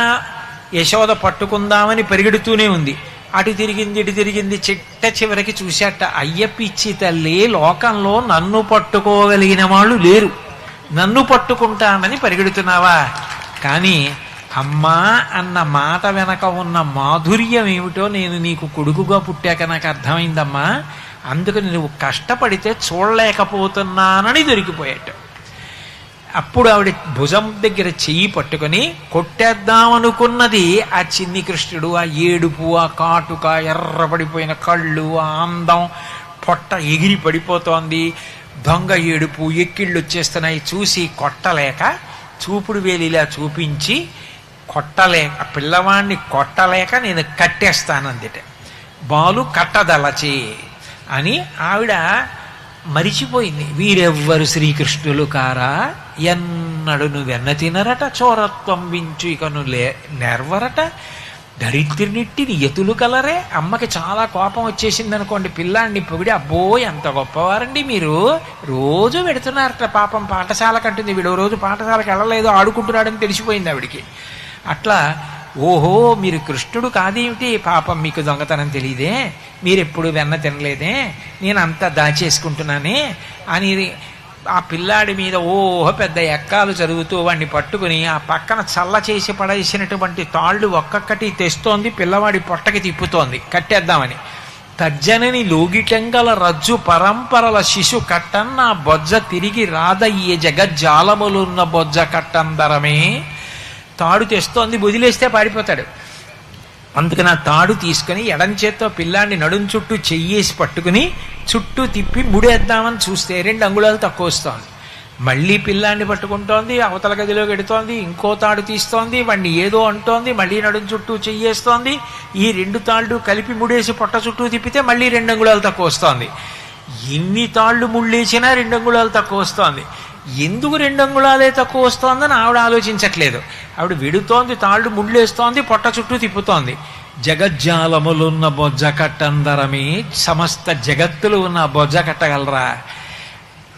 యశోద పట్టుకుందామని పరిగెడుతూనే ఉంది. అటు తిరిగింది ఇటు తిరిగింది. చిట్ట చివరికి చూశాట, అయ్య పిచ్చి తల్లి, లోకంలో నన్ను పట్టుకోగలిగిన వాళ్ళు లేరు, నన్ను పట్టుకుంటానని పరిగెడుతున్నావా? కానీ అమ్మా అన్న మాట వెనక ఉన్న మాధుర్యం ఏమిటో నేను నీకు కొడుకుగా పుట్టాక నాకు అర్థమైందమ్మా. అందుకని నువ్వు కష్టపడితే చూడలేకపోతున్నానని దొరికిపోయాట. అప్పుడు ఆవిడ భుజం దగ్గర చెయ్యి పట్టుకొని కొట్టేద్దామనుకున్నది ఆ చిన్ని కృష్ణుడు. ఆ ఏడుపు, ఆ కాటుక, ఎర్రపడిపోయిన కళ్ళు, ఆ అందం, పొట్ట ఎగిరి పడిపోతోంది, దొంగ ఏడుపు, ఎక్కిళ్ళు వచ్చేస్తున్నాయి. చూసి కొట్టలేక చూపుడు వేలిలా చూపించి కొట్టలేక పిల్లవాడిని కొట్టలేక నేను కట్టేస్తానందిట. బాలు కట్టదలచే అని ఆవిడ మరిచిపోయింది. వీరెవ్వరు శ్రీకృష్ణులు కారా, ఎన్నడు నువ్వెన్న తినరట, చోరత్వం వించు ఇకను నెర్వరట, దరిద్రునిట్టిని ఎతులు కలరే. అమ్మకి చాలా కోపం వచ్చేసింది అనుకోండి, పిల్లాడిని పొగిడి అబ్బో ఎంత గొప్పవారండి మీరు, రోజు పెడుతున్నారట. పాపం పాఠశాలకు అంటుంది, వీడు రోజు పాఠశాలకు వెళ్ళలేదు ఆడుకుంటున్నాడని తెలిసిపోయింది ఆవిడికి. అట్లా ఓహో మీరు కృష్ణుడు కాదేమిటి, పాపం మీకు దొంగతనం తెలియదే, మీరెప్పుడు వెన్న తినలేదే, నేను అంతా దాచేసుకుంటున్నానే అని ఆ పిల్లాడి మీద ఓహో పెద్ద ఎక్కాలు జరుగుతూ వాడిని పట్టుకుని ఆ పక్కన చల్ల చేసి పడేసినటువంటి తాళ్ళు ఒక్కొక్కటి తెస్తోంది, పిల్లవాడి పొట్టకి తిప్పుతోంది కట్టేద్దామని. తర్జనని లోగిటంగల రజ్జు పరంపరల శిశు కట్టన్న బొజ్జ తిరిగి రాదయ్యే జగజ్జాలములున్న బొజ్జ కట్టందరమే. తాడు తెస్తోంది, వదిలేస్తే పారిపోతాడు. అందుకని ఆ తాడు తీసుకుని ఎడం చేత్తో పిల్లాన్ని నడుం చుట్టూ చెయ్యేసి పట్టుకుని చుట్టూ తిప్పి ముడేద్దామని చూస్తే 2 అంగుళాలు తక్కువ వస్తోంది. మళ్ళీ పిల్లాన్ని పట్టుకుంటోంది, అవతల గదిలోకి ఎడుతోంది, ఇంకో తాడు తీస్తోంది, వాడిని ఏదో అంటోంది, మళ్ళీ నడుం చుట్టూ చెయ్యేస్తోంది. ఈ 2 తాళ్ళు కలిపి ముడేసి పొట్ట చుట్టూ తిప్పితే మళ్ళీ 2 అంగుళాలు తక్కువ వస్తోంది. ఎన్ని తాళ్ళు ముళ్ళేసినా 2 అంగుళాలు తక్కువ వస్తోంది. ఎందుకు 2 అంగుళాలే తక్కువ వస్తోందని ఆవిడ ఆలోచించట్లేదు. ఆవిడ వెడుతోంది, తాళ్ళు ముళ్ళేస్తోంది, పొట్ట చుట్టూ తిప్పుతోంది. జగజ్జాలములున్న బొజ్జ కట్టందరమే, సమస్త జగత్తులు ఉన్న బొజ్జ కట్టగలరా?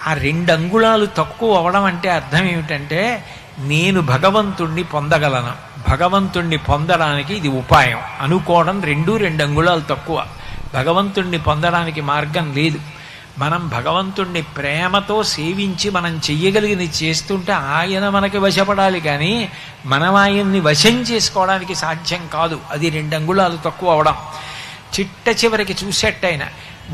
ఆ 2 అంగుళాలు తక్కువ అవడం అంటే అర్థం ఏమిటంటే, నేను భగవంతుణ్ణి పొందగలను, భగవంతుణ్ణి పొందడానికి ఇది ఉపాయం అనుకోవడం 2 అంగుళాలు తక్కువ. భగవంతుణ్ణి పొందడానికి మార్గం లేదు. మనం భగవంతుణ్ణి ప్రేమతో సేవించి మనం చెయ్యగలిగింది చేస్తుంటే ఆయన మనకి వశపడాలి, కానీ మనం ఆయన్ని వశం చేసుకోవడానికి సాధ్యం కాదు. అది 2 అంగుళాలు తక్కువ అవడం. చిట్ట చివరికి చూసేట్టయిన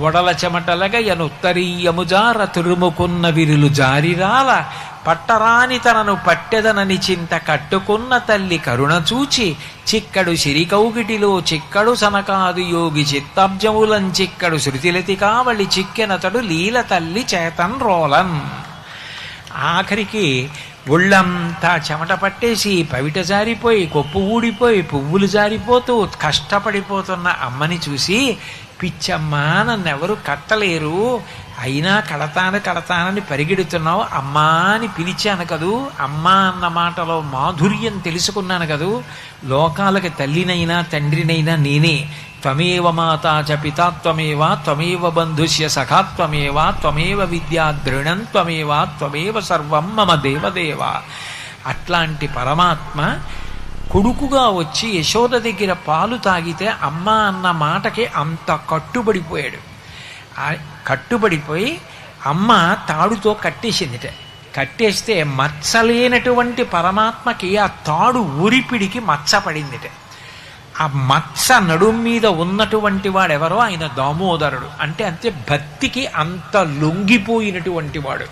వడల చెమటలగ ఎనుత్తరీయముజార తురుముకున్న విరులు జారిరాల పట్టరాని తనను పట్టెదనని చింత కట్టుకున్న తల్లి కరుణ చూచి చిక్కడు సిరికౌగిటిలో చిక్కడు సనకాదు యోగి చిత్తాబ్జములం చిక్కడు శృతిలతి కావళి చిక్కెనతడు లీల తల్లి చేతన్ రోలన్. ఆఖరికి ఒళ్ళంతా చెమట పట్టేసి పవిట జారిపోయి కొప్పు ఊడిపోయి పువ్వులు జారిపోతూ కష్టపడిపోతున్న అమ్మని చూసి, పిచ్చమ్మా నన్నెవరు కట్టలేరు, అయినా కడతానని పరిగెడుతున్నావు, అమ్మా అని పిలిచాను కదూ, అమ్మా అన్న మాటలో మాధుర్యం తెలుసుకున్నాను కదూ, లోకాలకి తల్లినైనా తండ్రినైనా నేనే, త్వమేవ మాతా చ పితా త్వమేవ త్వమేవ బంధుస్య సఖాత్వమేవ త్వమేవ విద్యా ద్రుణం త్వమేవ సర్వం మమ దేవదేవ. అట్లాంటి పరమాత్మ కొడుకుగా వచ్చి యశోద దగ్గర పాలు తాగితే అమ్మ అన్న మాటకి అంత కట్టుబడిపోయాడు. కట్టుబడిపోయి అమ్మ తాడుతో కట్టేసిందిట. కట్టేస్తే మచ్చలేనటువంటి పరమాత్మకి ఆ తాడు ఊరిపిడికి మచ్చ పడిందిట. ఆ మచ్చ నడుం మీద ఉన్నటువంటి వాడెవరో ఆయన దామోదరుడు. అంటే అంతే భక్తికి అంత లొంగిపోయినటువంటి వాడు.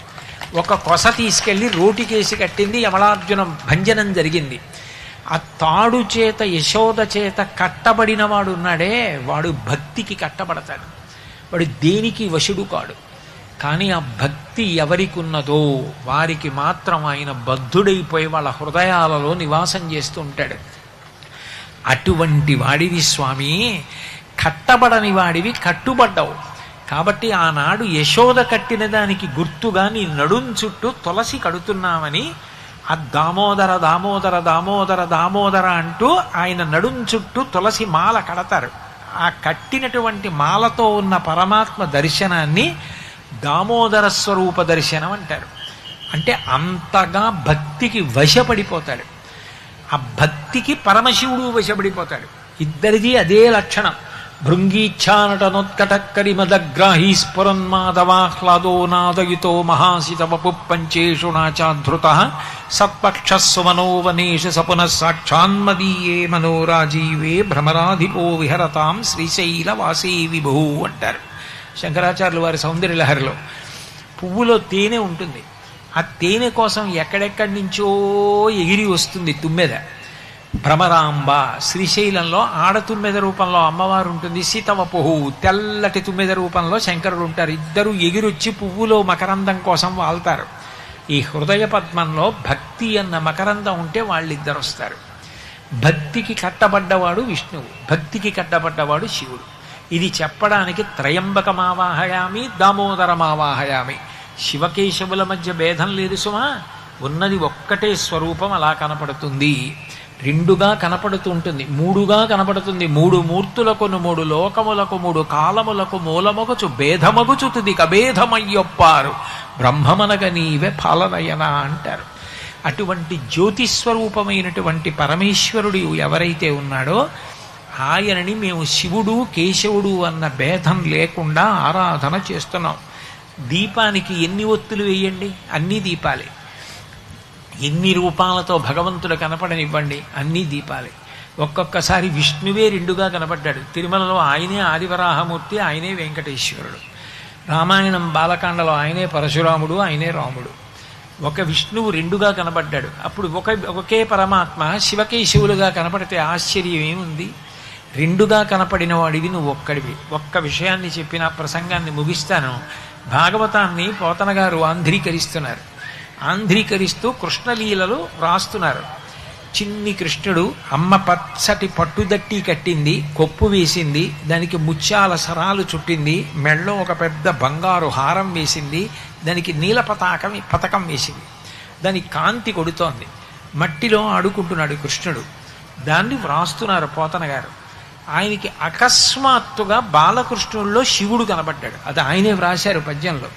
ఒక కొస తీసుకెళ్లి రోటికేసి కట్టింది, యమలార్జున భంజనం జరిగింది. ఆ తాడు చేత యశోద చేత కట్టబడిన వాడు ఉన్నాడే, వాడు భక్తికి కట్టబడతాడు. వాడు దేనికి వశుడు కాడు. కానీ ఆ భక్తి ఎవరికి ఉన్నదో వారికి మాత్రం ఆయన బద్ధుడైపోయి వాళ్ళ హృదయాలలో నివాసం చేస్తూ ఉంటాడు. అటువంటి వాడివి స్వామి, కట్టబడని వాడివి కట్టుబడ్డావు. కాబట్టి ఆనాడు యశోద కట్టిన దానికి గుర్తుగా నీ నడుం చుట్టూ తులసి కడుతున్నామని ఆ దామోదర దామోదర దామోదర దామోదర అంటూ ఆయన నడుం చుట్టూ తులసి మాల కడతారు. ఆ కట్టినటువంటి మాలతో ఉన్న పరమాత్మ దర్శనాన్ని దామోదర స్వరూప దర్శనం అంటారు. అంటే అంతగా భక్తికి వశపడిపోతాడు. ఆ భక్తికి పరమశివుడు వశపడిపోతాడు. ఇద్దరిది అదే లక్షణం. భృంగీచ్ఛానటనోత్కటక్కరి మదగ్రాహీ స్ఫురన్మాధవాహ్లాదో నాదయుతో మహాసితవపు పంచేషు నాచాధృత సత్పక్షస్వమనోవనేష సపునః సాక్షాన్మదీయే మనోరాజీవే భ్రమరాధిపో విహరతాం శ్రీశైలవాసీ విభూ అంటారు శంకరాచార్యులు వారి సౌందర్యలహరిలో. పువ్వులో తేనె ఉంటుంది. ఆ తేనె కోసం ఎక్కడెక్కడి నుంచో ఎగిరి వస్తుంది తుమ్మెద. భ్రమరాంబ, శ్రీశైలంలో ఆడతుమ్మెద రూపంలో అమ్మవారు ఉంటుంది. సీతవపుహు, తెల్లటి తుమ్మెద రూపంలో శంకరుడు ఉంటారు. ఇద్దరు ఎగిరొచ్చి పువ్వులో మకరందం కోసం వాళ్తారు. ఈ హృదయ పద్మంలో భక్తి అన్న మకరందం ఉంటే వాళ్ళిద్దరు వస్తారు. భక్తికి కట్టబడ్డవాడు విష్ణువు, భక్తికి కట్టబడ్డవాడు శివుడు. ఇది చెప్పడానికి త్రయంబకమావాహయామి దామోదరమావాహయామి. శివకేశవుల మధ్య భేదం లేదు సుమా, ఉన్నది ఒక్కటే స్వరూపం. అలా కనపడుతుంది, రెండుగా కనపడుతూ ఉంటుంది, మూడుగా కనపడుతుంది. 3 మూర్తులకు 3 లోకములకు 3 కాలములకు మూలమగుచు భేదమగుచు తుది కభేదమయ్యొప్పారు బ్రహ్మమనగ నీవే పాలనయన అంటారు. అటువంటి జ్యోతిస్వరూపమైనటువంటి పరమేశ్వరుడు ఎవరైతే ఉన్నాడో ఆయనని మేము శివుడు కేశవుడు అన్న భేదం లేకుండా ఆరాధన చేస్తున్నాం. దీపానికి ఎన్ని ఒత్తులు వేయండి, అన్ని దీపాలే. ఎన్ని రూపాలతో భగవంతుడు కనపడనివ్వండి, అన్ని దీపాలే. ఒక్కొక్కసారి విష్ణువే 2గా కనపడ్డాడు. తిరుమలలో ఆయనే ఆదివరాహమూర్తి, ఆయనే వెంకటేశ్వరుడు. రామాయణం బాలకాండలో ఆయనే పరశురాముడు, ఆయనే రాముడు. ఒక విష్ణువు 2గా కనపడ్డాడు. అప్పుడు ఒకే పరమాత్మ శివకేశవులుగా కనపడితే ఆశ్చర్యం ఏముంది? 2గా కనపడిన వాడివి నువ్వు ఒక్కడివి. ఒక్క విషయాన్ని చెప్పిన ప్రసంగాన్ని ముగిస్తాను. భాగవతాన్ని పోతన గారు ఆంధ్రీకరిస్తున్నారు. ఆంధ్రీకరిస్తూ కృష్ణలీలలు రాస్తున్నారు. చిన్ని కృష్ణుడు అమ్మ పచ్చటి పట్టుదట్టి కట్టింది, కొప్పు వేసింది, దానికి ముత్యాల సరాలు చుట్టింది, మెళ్ళో ఒక పెద్ద బంగారు హారం వేసింది, దానికి నీల పతకం వేసింది. దానికి కాంతి కొడుతోంది. మట్టిలో ఆడుకుంటున్నాడు కృష్ణుడు. దాన్ని వ్రాస్తున్నారు పోతన గారు. ఆయనకి అకస్మాత్తుగా బాలకృష్ణుల్లో శివుడు కనబడ్డాడు. అది ఆయనే వ్రాశారు పద్యంలో.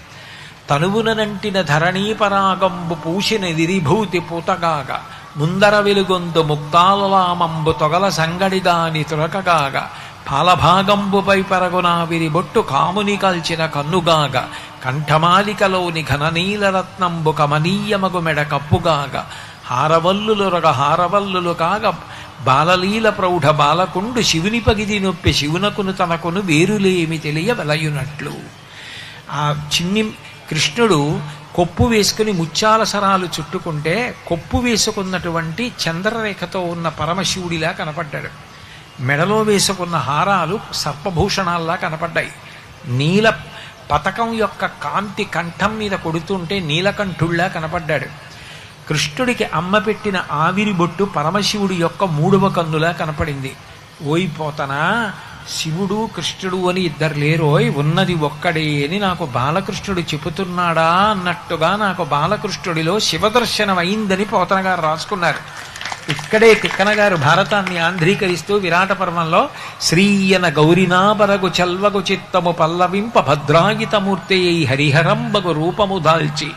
తనువునంటిన ధరణీపరాగంబు పూసిన దిరిభూతి పూతగాగా ముందర వెలుగొందు ముక్తాలలామంబు తొగల సంగడిదాని తురకగాగా పాలభాగంబుపై పరగునా విరిబొట్టు కాముని కాల్చిన కన్నుగాగా కంఠమాలికలోని ఘననీలరత్నంబు కమనీయమగు మెడ కప్పుగాగా హారవల్లులొరగ హారవల్లులు కాగా బాలలీల ప్రౌఢ బాలకుండు శివుని పగిది నొప్పి శివునకును తనకును వేరులేమి తెలియ వెలయునట్లు. ఆ చిన్ని కృష్ణుడు కొప్పు వేసుకుని ముత్యాల సరాలు చుట్టుకుంటే కొప్పు వేసుకున్నటువంటి చంద్రరేఖతో ఉన్న పరమశివుడిలా కనపడ్డాడు. మెడలో వేసుకున్న హారాలు సర్పభూషణాల్లా కనపడ్డాయి. నీల పతకం యొక్క కాంతి కంఠం మీద కొడుతుంటే నీలకంఠుళ్లా కనపడ్డాడు. కృష్ణుడికి అమ్మ పెట్టిన ఆవిరి బొట్టు పరమశివుడి యొక్క 3వ కన్నులా కనపడింది. ఓయిపోతనా, శివుడు కృష్ణుడు అని ఇద్దరు లేరోయ్, ఉన్నది ఒక్కడే అని నాకు బాలకృష్ణుడు చెబుతున్నాడా అన్నట్టుగా నాకు బాలకృష్ణుడిలో శివదర్శనం అయిందని పోతన గారు రాసుకున్నారు. ఇక్కడే తిక్కన గారు భారతాన్ని ఆంధ్రీకరిస్తూ విరాట పర్వంలో శ్రీయన గౌరినాబరగు చల్వగు చిత్తము పల్లవింప భద్రాగితమూర్తయై హరిహరంబగు రూపము దాల్చి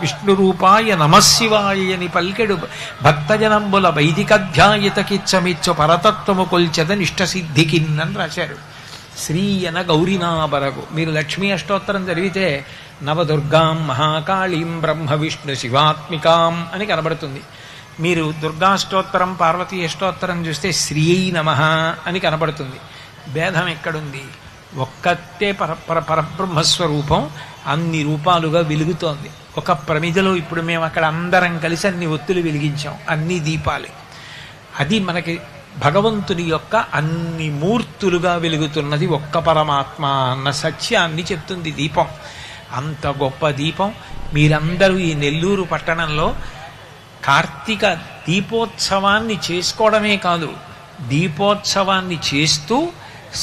విష్ణురూపాయ నమశివాయ అని పల్కెడు భక్తజనంబుల వైదికధ్యాయతకిచ్చమిచ్చు పరతత్వము కొల్చెద నిష్టసిద్ధికిన్నని రాశారు. శ్రీయన గౌరినాబరగు. మీరు లక్ష్మీ అష్టోత్తరం చదివితే నవదుర్గాం మహాకాళీం బ్రహ్మ విష్ణు శివాత్మికాం అని కనబడుతుంది. మీరు దుర్గాష్టోత్తరం పార్వతీ అష్టోత్తరం చూస్తే శ్రీ నమః అని కనబడుతుంది. భేదం ఎక్కడుంది? ఒక్కతే పరబ్రహ్మస్వరూపం అన్ని రూపాలుగా వెలుగుతోంది. ఒక ప్రమిదలో ఇప్పుడు మేము అక్కడ అందరం కలిసి అన్ని ఒత్తులు వెలిగించాం, అన్ని దీపాలే. అది మనకి భగవంతుని యొక్క అన్ని మూర్తులుగా వెలుగుతున్నది ఒక్క పరమాత్మ అన్న సత్యాన్ని చెప్తుంది దీపం. అంత గొప్ప దీపం. మీరందరూ ఈ నెల్లూరు పట్టణంలో కార్తీక దీపోత్సవాన్ని చేసుకోవడమే కాదు, దీపోత్సవాన్ని చేస్తూ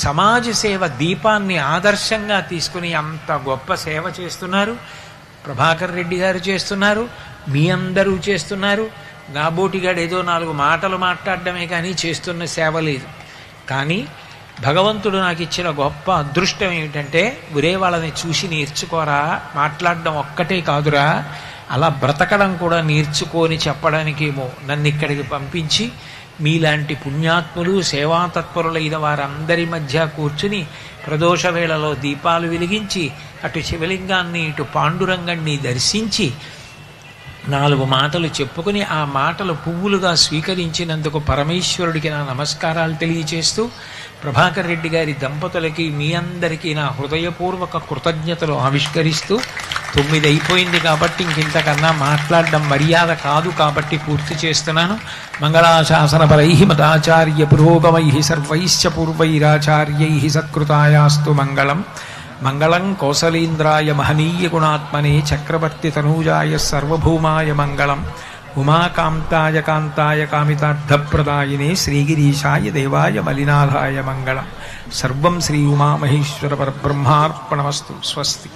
సమాజ సేవ దీపాన్ని ఆదర్శంగా తీసుకుని అంత గొప్ప సేవ చేస్తున్నారు. ప్రభాకర్ రెడ్డి గారు చేస్తున్నారు, మీ అందరూ చేస్తున్నారు. నాబోటిగాడు ఏదో 4 మాటలు మాట్లాడడమే కానీ చేస్తున్న సేవ లేదు. కానీ భగవంతుడు నాకు ఇచ్చిన గొప్ప అదృష్టం ఏమిటంటే, ఒరే వాళ్ళని చూసి నేర్చుకోరా, మాట్లాడడం ఒక్కటే కాదురా, అలా బ్రతకడం కూడా నేర్చుకొని చెప్పడానికేమో నన్ను ఇక్కడికి పంపించి మీలాంటి పుణ్యాత్ములు సేవాతత్పరులైన వారందరి మధ్య కూర్చుని ప్రదోష వేళలో దీపాలు వెలిగించి అటు శివలింగాన్ని ఇటు పాండురంగాన్ని దర్శించి 4 మాటలు చెప్పుకుని ఆ మాటలు పువ్వులుగా స్వీకరించినందుకు పరమేశ్వరుడికి నా నమస్కారాలు తెలియచేస్తూ, ప్రభాకర్ రెడ్డి గారి దంపతులకి మీ అందరికీ నా హృదయపూర్వక కృతజ్ఞతలు ఆవిష్కరిస్తూ, 9 అయిపోయింది కాబట్టి ఇంకింతకన్నా మాట్లాడడం మర్యాద కాదు కాబట్టి పూర్తి చేస్తున్నాను. మంగళాశాసనపరై మదాచార్య పురోగమై సర్వైశ్చ పూర్వైరాచార్యై సత్కృతాయాస్తు మంగళం. మంగళం కౌసలేంద్రాయ మహనీయ గుణాత్మనే చక్రవర్తి తనూజాయ సర్వభౌమాయ మంగళం. ఉమాకాంతాయ కాంతాయ కామితార్థప్రదాయినే శ్రీగిరీశాయ దేవాయ మలినాథాయ మంగళం. సర్వం శ్రీ ఉమామహేశ్వర పరబ్రహ్మార్పణమస్తు. స్వస్తి.